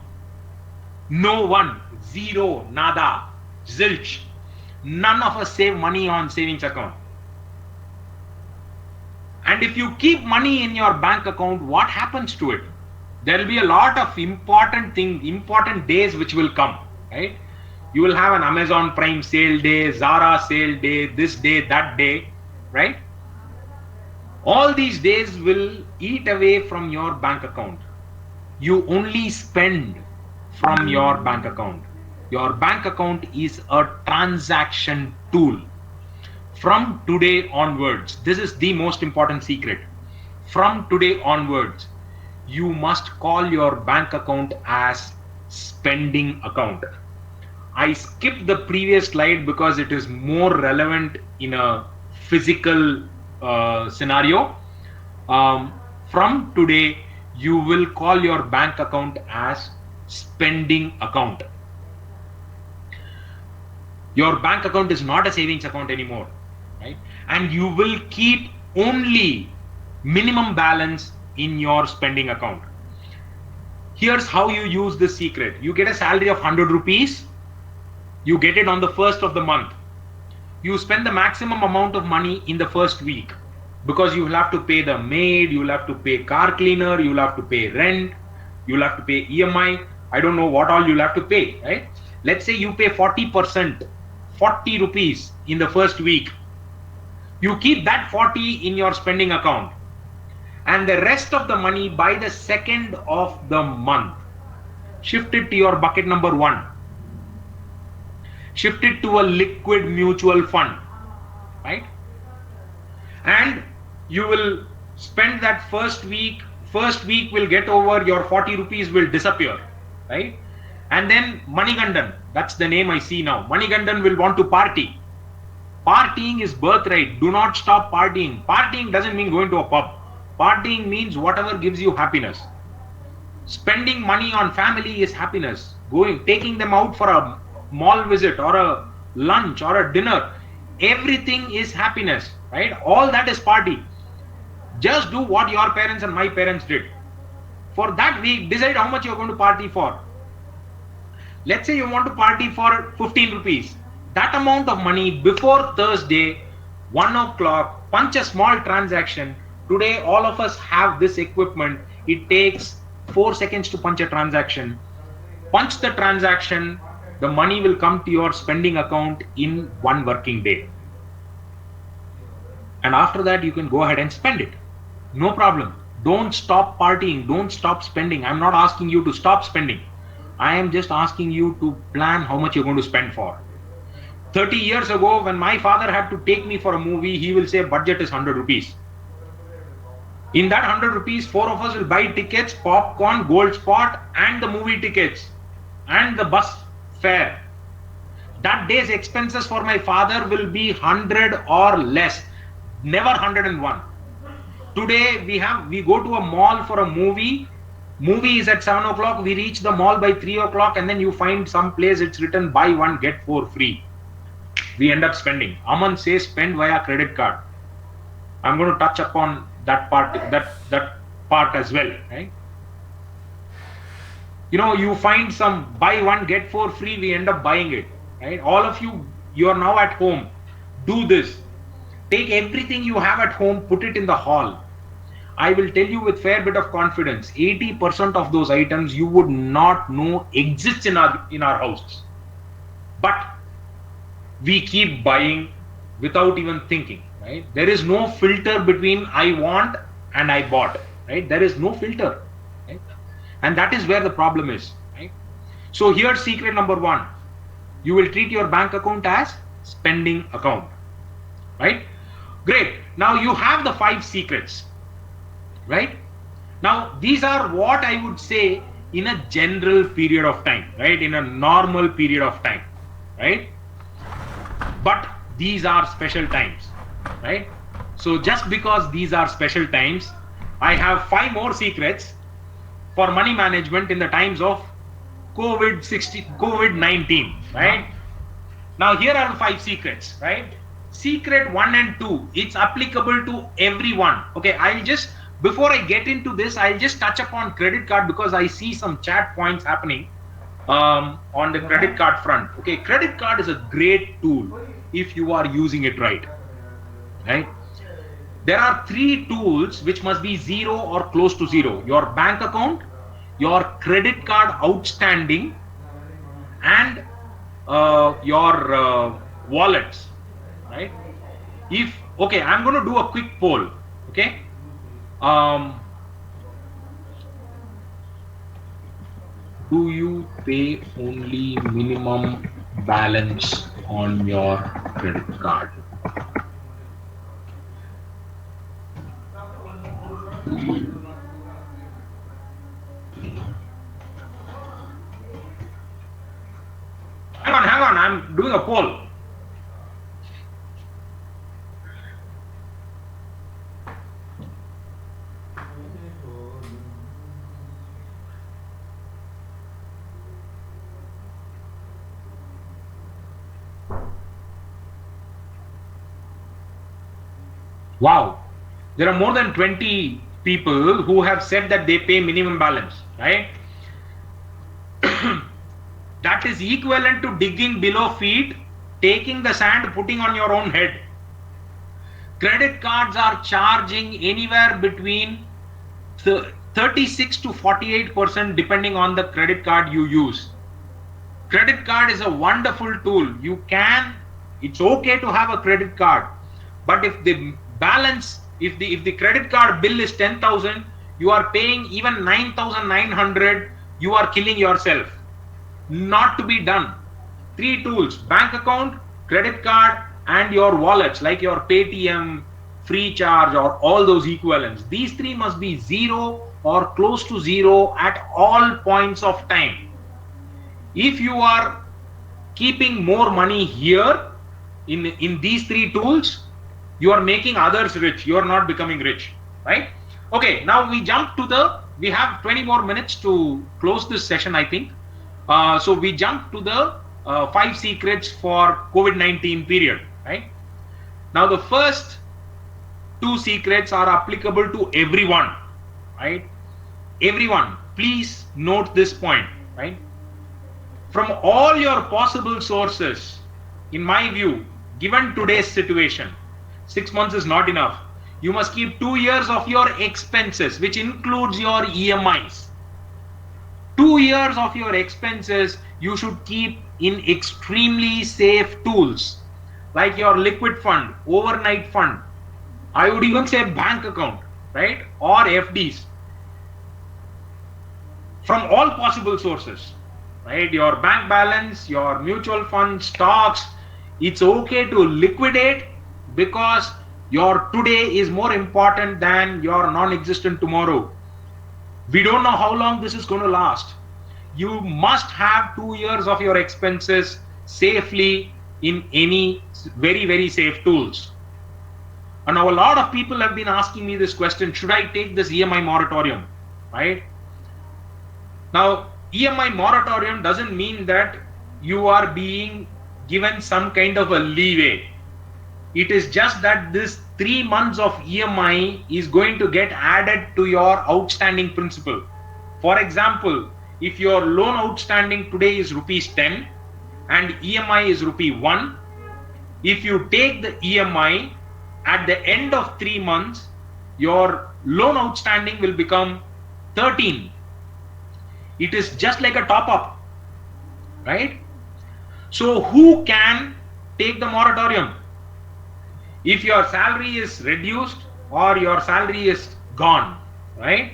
No one. Zero. Nada. Zilch. None of us save money on savings account. And if you keep money in your bank account, what happens to it? There will be a lot of important days which will come, right? You will have an Amazon Prime sale day, Zara sale day, this day, that day, right? All these days will eat away from your bank account. You only spend from your bank account. Your bank account is a transaction tool. From today onwards, this is the most important secret. From today onwards, you must call your bank account as spending account. I skipped the previous slide because it is more relevant in a physical scenario. From today, you will call your bank account as spending account. Your bank account is not a savings account anymore, right? And you will keep only minimum balance in your spending account. Here's how you use this secret. You get a salary of 100 rupees. You get it on the first of the month. You spend the maximum amount of money in the first week because you will have to pay the maid, you will have to pay car cleaner, you will have to pay rent, you will have to pay EMI. I don't know what all you'll have to pay, right? Let's say you pay 40%, 40 rupees in the first week. You keep that 40 in your spending account. and the rest of the money by the 2nd of the month, shift it to your bucket number 1. Shift it to a liquid mutual fund, right? And you will spend that first week will get over, your 40 rupees will disappear, right? And then Manigandan, that's the name I see now. Manigandan will want to party. Partying is birthright. Do not stop partying. Partying doesn't mean going to a pub. Partying means whatever gives you happiness. Spending money on family is happiness. Taking them out for a mall visit or a lunch or a dinner, everything is happiness, right? All that is party. Just do what your parents and my parents did. For that week, decide how much you're going to party for. Let's say you want to party for 15 rupees. That amount of money before Thursday, 1 o'clock, punch a small transaction. Today, all of us have this equipment. It takes 4 seconds to punch a transaction. Punch the transaction, the money will come to your spending account in 1 working day. And after that, you can go ahead and spend it. No problem. Don't stop partying. Don't stop spending. I'm not asking you to stop spending. I am just asking you to plan how much you're going to spend for. 30 years ago, when my father had to take me for a movie, he will say budget is 100 rupees. In that 100 rupees, 4 of us will buy tickets, popcorn, gold spot, and the movie tickets, and the bus fare. That day's expenses for my father will be 100 or less, never 101. Today we go to a mall for a movie. Movie is at 7 o'clock. We reach the mall by 3 o'clock, and then you find some place it's written buy one get 4 free. We end up spending. Aman says spend via credit card. I'm going to touch upon that part as well, right? You know, you find some buy one get 4 free, we end up buying it, right? All of you are now at home. Do this. Take everything you have at home, put it in the hall. I will tell you with fair bit of confidence, 80% of those items you would not know exists in our houses. But we keep buying without even thinking, right? There is no filter between I want and I bought, right? There is no filter, right? And that is where the problem is, right? So here's secret number 1. You will treat your bank account as spending account, right? Great. Now you have the 5 secrets, right? Now these are what I would say in a general period of time, right? In a normal period of time, right? But these are special times, right? So just because these are special times, I have 5 more secrets for money management in the times of COVID-19, right? Now here are the 5 secrets, right? Secret 1 and 2, it's applicable to everyone. Okay, before I get into this, I'll just touch upon credit card because I see some chat points happening on the credit card front. Okay, credit card is a great tool if you are using it right, right? There are 3 tools which must be 0 or close to 0. Your bank account, your credit card outstanding, and your wallets, right? Okay, I'm going to do a quick poll, okay? Do you pay only minimum balance on your credit card? Hang on, I'm doing a poll. Wow, there are more than 20 people who have said that they pay minimum balance, right? That is equivalent to digging below feet, taking the sand, putting on your own head. Credit cards are charging anywhere between 36 to 48% depending on the credit card you use. Credit card is a wonderful tool. It's okay to have a credit card, but if the balance If the credit card bill is 10,000, you are paying even 9,900, you are killing yourself. Not to be done. Three tools: bank account, credit card, and your wallets like your Paytm, Freecharge, or all those equivalents. These three must be zero or close to zero at all points of time. If you are keeping more money here in these three tools, you are making others rich. You are not becoming rich, right? Okay, now we have 20 more minutes to close this session, I think. So we jump to the 5 secrets for COVID-19 period, right? Now the first 2 secrets are applicable to everyone, right? Everyone, please note this point, right? From all your possible sources, in my view, given today's situation, 6 months is not enough. You must keep 2 years of your expenses, which includes your EMIs. 2 years of your expenses you should keep in extremely safe tools like your liquid fund, overnight fund. I would even say bank account, right? Or FDs. From all possible sources, right? Your bank balance, your mutual fund, stocks. It's okay to liquidate because your today is more important than your non-existent tomorrow. We don't know how long this is going to last. You must have 2 years of your expenses safely in any very, very safe tools. And now a lot of people have been asking me this question: should I take this EMI moratorium, right? Now, EMI moratorium doesn't mean that you are being given some kind of a leeway. It is just that this 3 months of EMI is going to get added to your outstanding principal. For example, if your loan outstanding today is rupees 10 and EMI is rupee 1, if you take the EMI at the end of 3 months, your loan outstanding will become 13. It is just like a top up, right? So who can take the moratorium? If your salary is reduced or your salary is gone, right?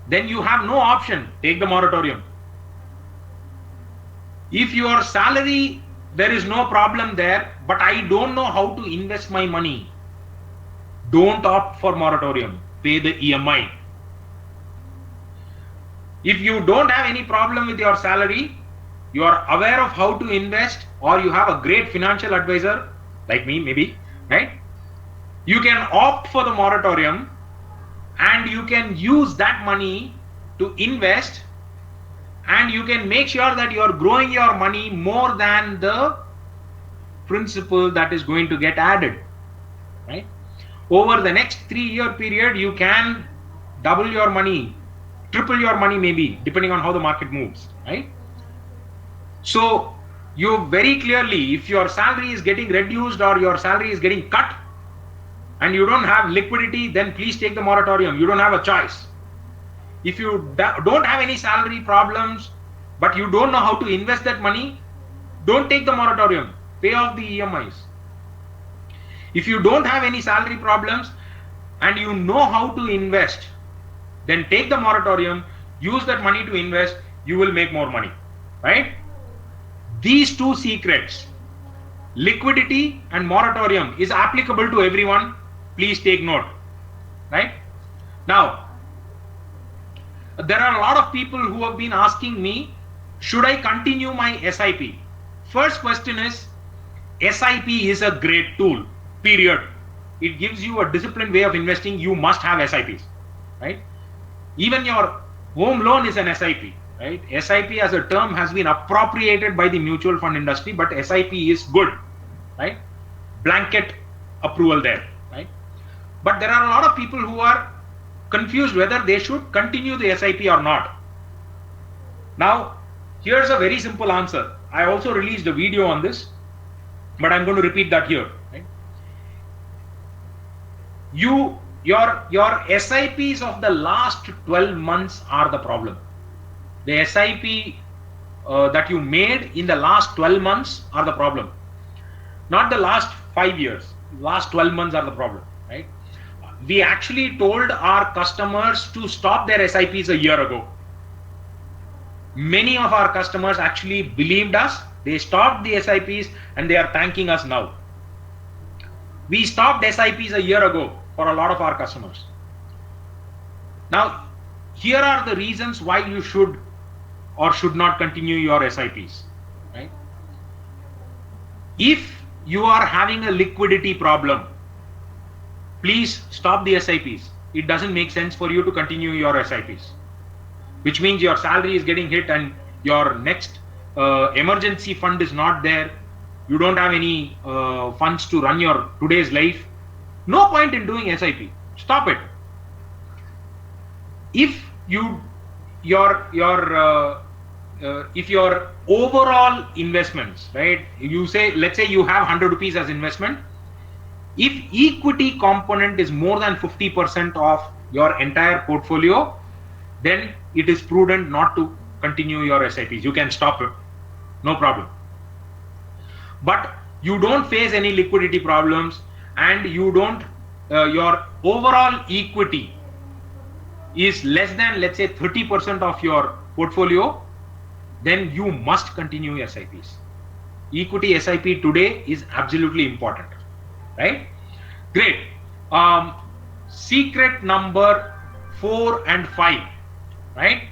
Then you have no option. Take the moratorium. If your salary, there is no problem there, but I don't know how to invest my money, don't opt for moratorium. Pay the EMI. If you don't have any problem with your salary, you are aware of how to invest, or you have a great financial advisor like me maybe, right? You can opt for the moratorium and you can use that money to invest, and you can make sure that you are growing your money more than the principal that is going to get added, right? Over the next 3-year period, you can double your money, triple your money maybe, depending on how the market moves, right? So you very clearly, if your salary is getting reduced or your salary is getting cut and you don't have liquidity, then please take the moratorium. You don't have a choice. If you don't have any salary problems, but you don't know how to invest that money, don't take the moratorium. Pay off the EMIs. If you don't have any salary problems and you know how to invest, then take the moratorium, use that money to invest, you will make more money, right? These 2 secrets, liquidity and moratorium, is applicable to everyone. Please take note, right? Now, there are a lot of people who have been asking me, should I continue my SIP? First question is, SIP is a great tool, period. It gives you a disciplined way of investing. You must have SIPs, right? Even your home loan is an SIP, right? SIP as a term has been appropriated by the mutual fund industry, but SIP is good, right? Blanket approval there, right? But there are a lot of people who are confused whether they should continue the SIP or not. Now, here's a very simple answer. I also released a video on this, but I'm going to repeat that here, right? Your SIPs of the last 12 months are the problem. The SIP that you made in the last 12 months are the problem. Not the last 5 years. Last 12 months are the problem, right? we actually told our customers to stop their SIPs a year ago. Many of our customers actually believed us. They stopped the SIPs and they are thanking us now. We stopped SIPs a year ago for a lot of our customers. Now, here are the reasons why you should or should not continue your SIPs. Right? If you are having a liquidity problem, please stop the SIPs. It doesn't make sense for you to continue your SIPs, which means your salary is getting hit and your next emergency fund is not there. You don't have any funds to run your today's life. No point in doing SIP. Stop it. If you if your overall investments, right? You say, let's say you have 100 rupees as investment. If equity component is more than 50% of your entire portfolio, then it is prudent not to continue your SIPs. You can stop it, no problem. But you don't face any liquidity problems, and you don't, your overall equity is less than, let's say, 30% of your portfolio, then you must continue SIPs. Equity SIP today is absolutely important, right? Great. Secret number 4 and 5, right?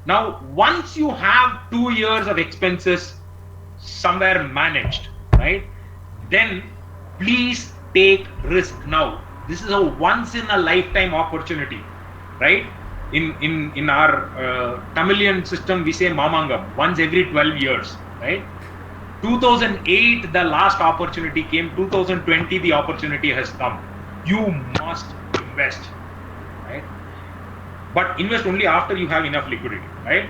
Now, once you have 2 years of expenses somewhere managed, right, then please take risk now. This is a once in a lifetime opportunity, right? In our Tamilian system, we say mamangam, once every 12 years, right? 2008, the last opportunity came. 2020, the opportunity has come. You must invest, right? But invest only after you have enough liquidity, right?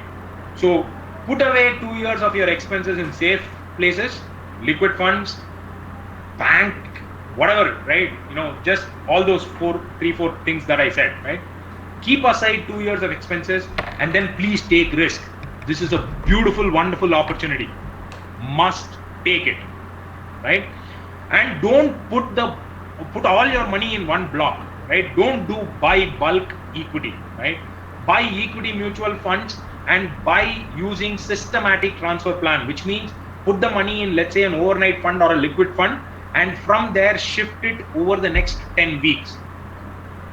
So put away 2 years of your expenses in safe places, liquid funds, bank, whatever, right? You know, just all those 3, 4 things that I said, right? Keep aside 2 years of expenses and then please take risk. This is a beautiful, wonderful opportunity. Must take it, right? And don't put all your money in one block, right? Don't do buy bulk equity, right? Buy equity mutual funds and buy using systematic transfer plan, which means put the money in, let's say, an overnight fund or a liquid fund, and from there shift it over the next 10 weeks.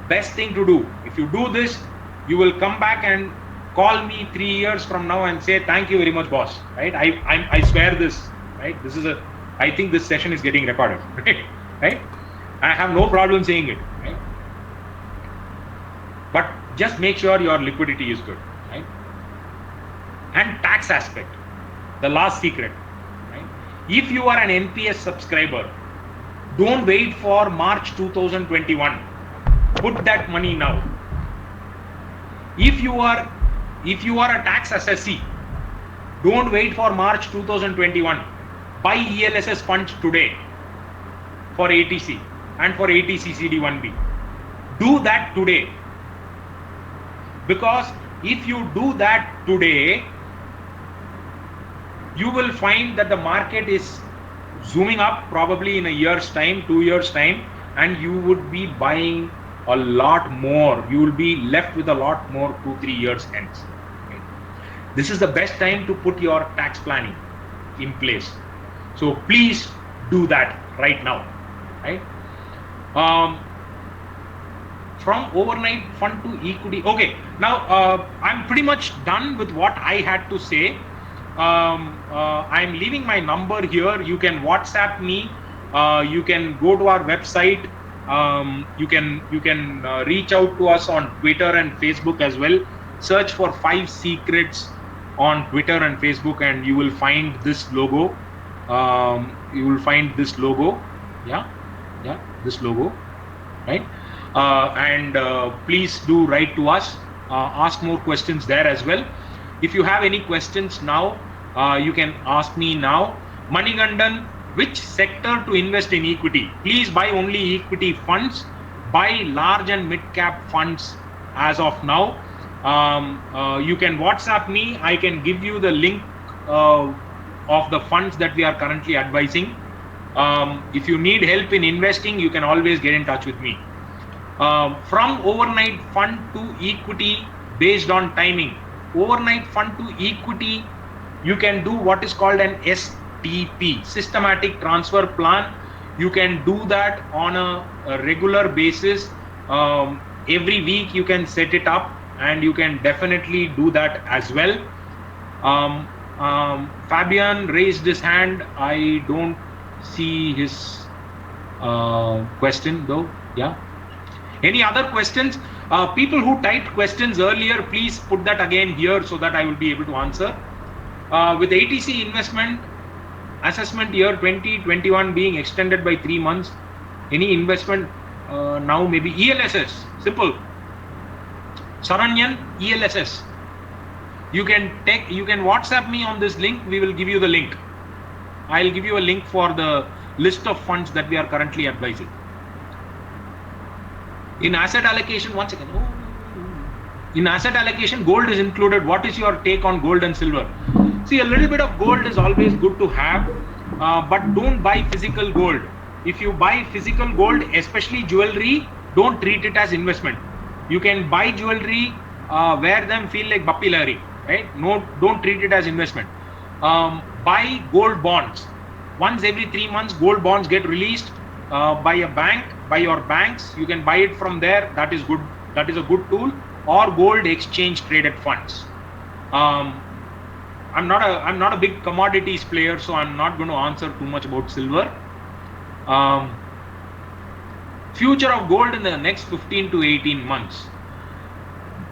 Best thing to do. If you do this, you will come back and call me 3 years from now and say, thank you very much, boss, right? I swear this, right? I think this session is getting recorded, right? I have no problem saying it, right? But just make sure your liquidity is good, right? And tax aspect, the last secret, right? If you are an NPS subscriber, don't wait for March 2021. Put that money now. If you are a tax assessee, don't wait for March 2021. Buy ELSS funds today for ATC and for ATC CD1B. Do that today. Because if you do that today, you will find that the market is zooming up probably in a year's time, 2 years' time, and you would be buying a lot more. You will be left with a lot more 2-3 years hence. Okay. This is the best time to put your tax planning in place. So please do that right now, right? From overnight fund to equity. Okay, now I'm pretty much done with what I had to say. I'm leaving my number here. You can WhatsApp me. You can go to our website. You can reach out to us on Twitter and Facebook as well. Search for 5 Secrets on Twitter and Facebook, and you will find this logo. Yeah, this logo, right? And please do write to us. Ask more questions there as well. If you have any questions now, you can ask me now. Manigandan, which sector to invest in equity? Please buy only equity funds. Buy large and mid cap funds as of now. You can WhatsApp me. I can give you the link of the funds that we are currently advising. If you need help in investing, you can always get in touch with me. From overnight fund to equity based on timing. Overnight fund to equity, you can do what is called an STP, systematic transfer plan. You can do that on a regular basis. Every week you can set it up, and you can definitely do that as well. Fabian raised his hand. I don't see his question though. Yeah. Any other questions? People who typed questions earlier, please put that again here so that I will be able to answer. With ATC investment assessment year 2021 being extended by 3 months, any investment now maybe ELSS, simple. Saranyan, ELSS. You can WhatsApp me on this link. We will give you the link. I'll give you a link for the list of funds that we are currently advising. In asset allocation, once again, in asset allocation, gold is included. What is your take on gold and silver? See, a little bit of gold is always good to have, but don't buy physical gold. If you buy physical gold, especially jewelry, don't treat it as investment. You can buy jewelry, wear them, feel like Bappi Lahiri, right? No, don't treat it as investment. Buy gold bonds. Once every 3 months, gold bonds get released by a bank, by your banks. You can buy it from there. That is good. That is a good tool. Or gold exchange traded funds. I'm not a big commodities player, so I'm not going to answer too much about silver. Future of gold in the next 15 to 18 months.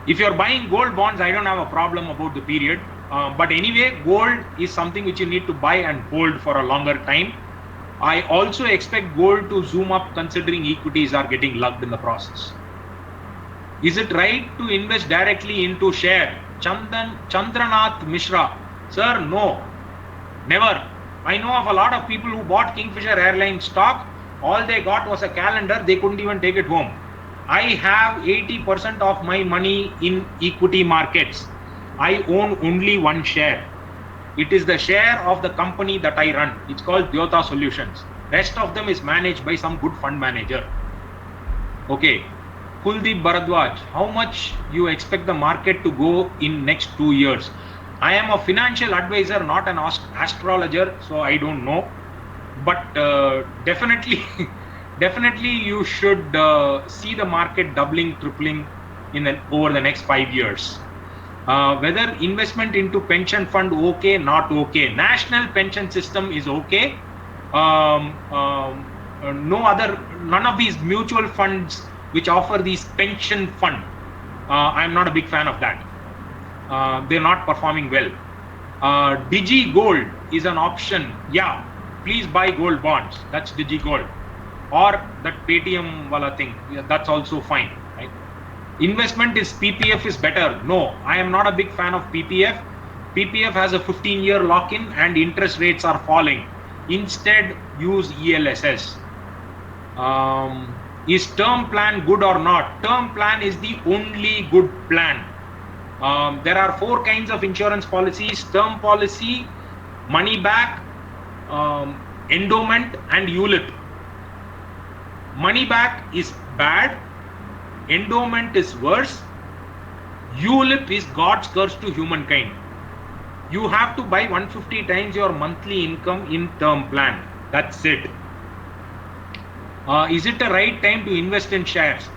If you're buying gold bonds, I don't have a problem about the period. But anyway, gold is something which you need to buy and hold for a longer time. I also expect gold to zoom up considering equities are getting lugged in the process. Is it right to invest directly into share? Chandranath Mishra. Sir, no. Never. I know of a lot of people who bought Kingfisher Airlines stock. All they got was a calendar. They couldn't even take it home. I have 80% of my money in equity markets. I own only one share. It is the share of the company that I run. It's called Dyota Solutions. Rest of them is managed by some good fund manager. Okay. Kuldeep Bharadwaj, how much you expect the market to go in next 2 years? I am a financial advisor, not an astrologer, so I don't know. But definitely you should see the market doubling, tripling over the next 5 years. Whether investment into pension fund okay, not okay. National pension system is okay. None of these mutual funds which offer these pension fund. I'm not a big fan of that. They're not performing well. Digi Gold is an option. Yeah, please buy gold bonds. That's Digi Gold. Or that Paytm wala thing. Yeah, that's also fine. Right? Investment is PPF is better. No, I am not a big fan of PPF. PPF has a 15-year lock-in and interest rates are falling. Instead, use ELSS. Is term plan good or not? Term plan is the only good plan. There are 4 kinds of insurance policies: term policy, money back, endowment, and ULIP. Money back is bad. Endowment is worse. ULIP is God's curse to humankind. You have to buy 150 times your monthly income in term plan. That's it. Is it the right time to invest in shares?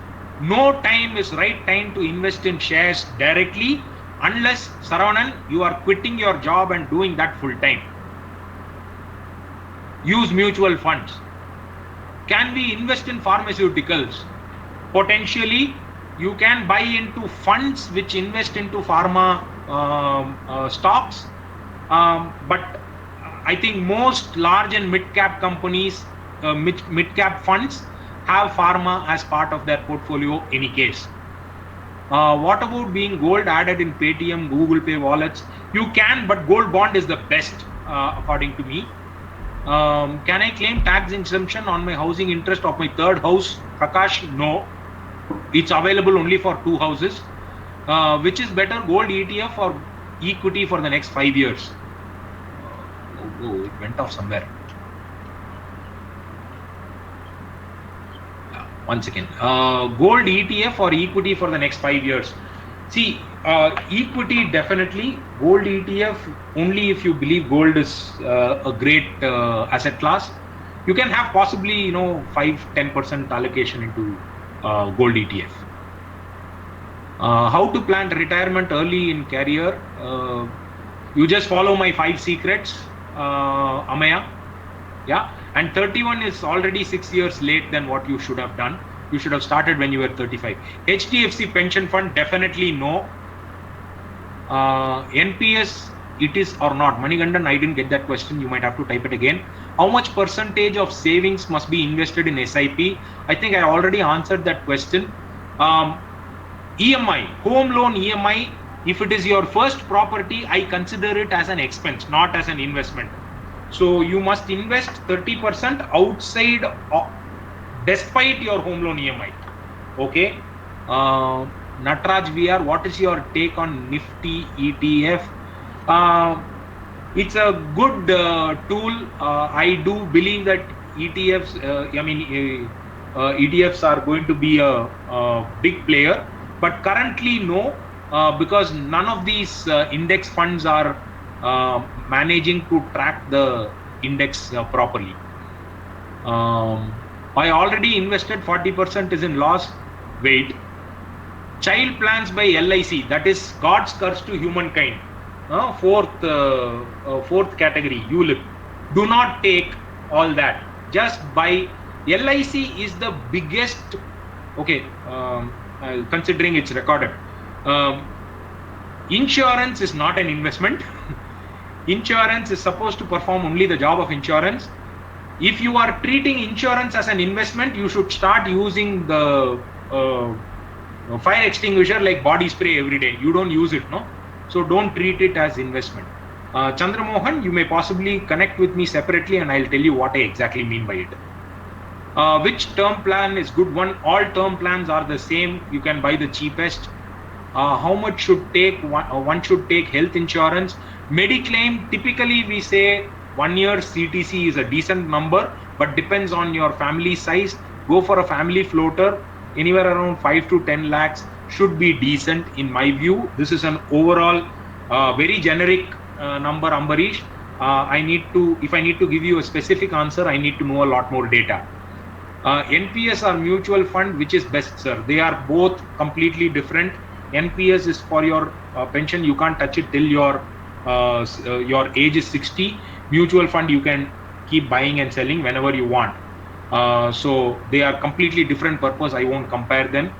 No time is right time to invest in shares directly unless, Saravanan, you are quitting your job and doing that full time. Use mutual funds. Can we invest in pharmaceuticals? Potentially, you can buy into funds which invest into pharma stocks. But I think most large and mid-cap companies, mid-cap funds have pharma as part of their portfolio any case. What about being gold added in Paytm, Google Pay wallets? You can, but gold bond is the best according to me. Can I claim tax exemption on my housing interest of my 3rd house? Prakash, no. It's available only for 2 houses. Which is better, gold ETF or equity for the next 5 years? It went off somewhere. One second. Gold ETF or equity for the next 5 years? See, equity definitely. Gold ETF only if you believe gold is a great asset class. You can have possibly 5-10% allocation into gold ETF. How to plan retirement early in career? You just follow my 5 secrets, Amaya. Yeah, and 31 is already 6 years late than what you should have done. You should have started when you were 35. HDFC pension fund, definitely no. NPS, it is or not? Manigandan, I didn't get that question. You might have to type it again. How much percentage of savings must be invested in SIP? I think I already answered that question. EMI, home loan EMI, if it is your first property, I consider it as an expense, not as an investment. So you must invest 30% outside, despite your home loan EMI. Okay. Natraj VR, what is your take on Nifty ETF? It's a good tool. I do believe that ETFs, ETFs are going to be a big player, but currently no, because none of these index funds are managing to track the index properly. I already invested 40% is in loss. Wait. Child plans by LIC, that is God's curse to humankind. Fourth category, ULIP. Do not take all that. Just buy. LIC is the biggest. Okay, considering it's recorded. Insurance is not an investment. Insurance is supposed to perform only the job of insurance. If you are treating insurance as an investment, you should start using the fire extinguisher like body spray every day. You don't use it, no? So don't treat it as investment. Chandramohan, you may possibly connect with me separately and I'll tell you what I exactly mean by it. Which term plan is good one? All term plans are the same. You can buy the cheapest. How much should one should take health insurance? Mediclaim, typically we say 1 year CTC is a decent number, but depends on your family size. Go for a family floater. Anywhere around 5 to 10 lakhs should be decent in my view. This is an overall very generic number, Ambarish. If I need to give you a specific answer, I need to know a lot more data. NPS or mutual fund, which is best, sir? They are both completely different. NPS is for your pension. You can't touch it till your age is 60. Mutual fund, you can keep buying and selling whenever you want. So they are completely different purpose. I won't compare them.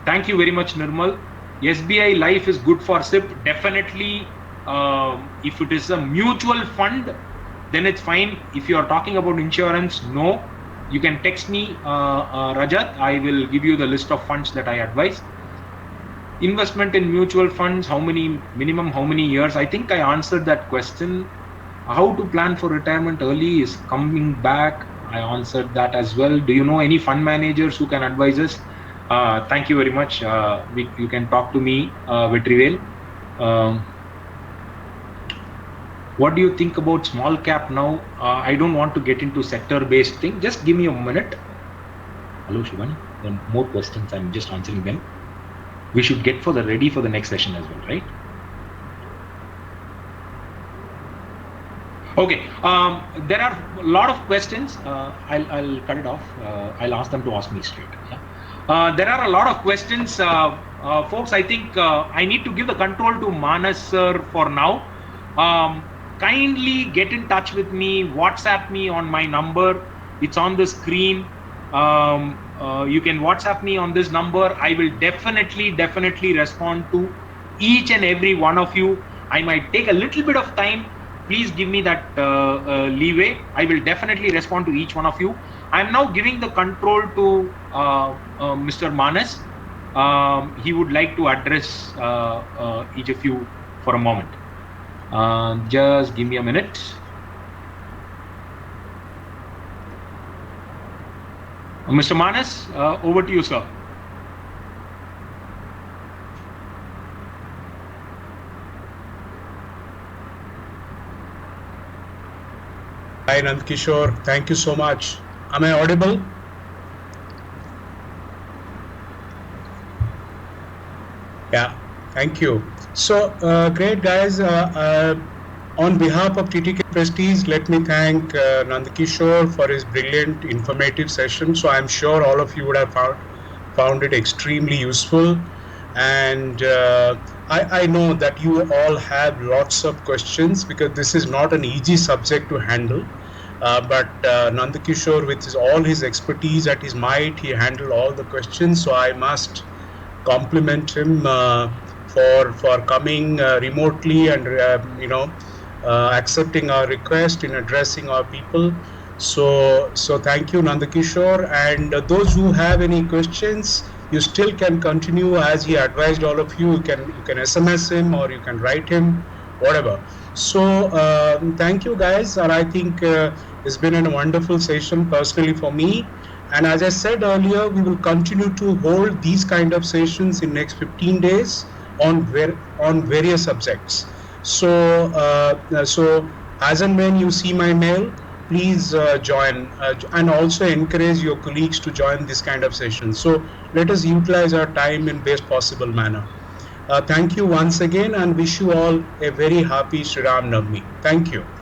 Thank you very much, Nirmal. SBI Life is good for SIP. Definitely, if it is a mutual fund, then it's fine. If you are talking about insurance, no. You can text me, Rajat. I will give you the list of funds that I advise. Investment in mutual funds, how many minimum, how many years? I think I answered that question. How to plan for retirement early is coming back. I answered that as well. Do you know any fund managers who can advise us? Thank you very much. You can talk to me, Vetrivel. What do you think about small cap now? I don't want to get into sector-based thing. Just give me a minute. Hello, Shivani. Then more questions. I'm just answering them. We should get ready for the next session as well, right? Okay. There are a lot of questions. I'll cut it off. I'll ask them to ask me straight. Yeah? There are a lot of questions, folks. I think I need to give the control to Manas sir for now. Kindly get in touch with me. WhatsApp me on my number. It's on the screen. You can WhatsApp me on this number. I will definitely respond to each and every one of you. I might take a little bit of time. Please give me that leeway. I will definitely respond to each one of you. I am now giving the control to Mr. Manas. He would like to address each of you for a moment. Just give me a minute. Mr. Manas, over to you, sir. Hi, Nandkishore. Thank you so much. Am I audible? Yeah, thank you. So, great guys. On behalf of TTK Prestige, let me thank Nandakishore for his brilliant, informative session. So, I'm sure all of you would have found it extremely useful. And I know that you all have lots of questions because this is not an easy subject to handle. But Nandakishore, with all his expertise at his might, he handled all the questions. So, I must compliment him for coming remotely and accepting our request in addressing our people. So thank you, Nandakishore. And those who have any questions, you still can continue as he advised all of you. You can SMS him or you can write him, whatever. So thank you, guys. And I think it's been a wonderful session personally for me. And as I said earlier, we will continue to hold these kind of sessions in next 15 days on various subjects. So as and when you see my mail, please join and also encourage your colleagues to join this kind of sessions. So let us utilize our time in best possible manner. Thank you once again and wish you all a very happy Sri Ram Navami. Thank you.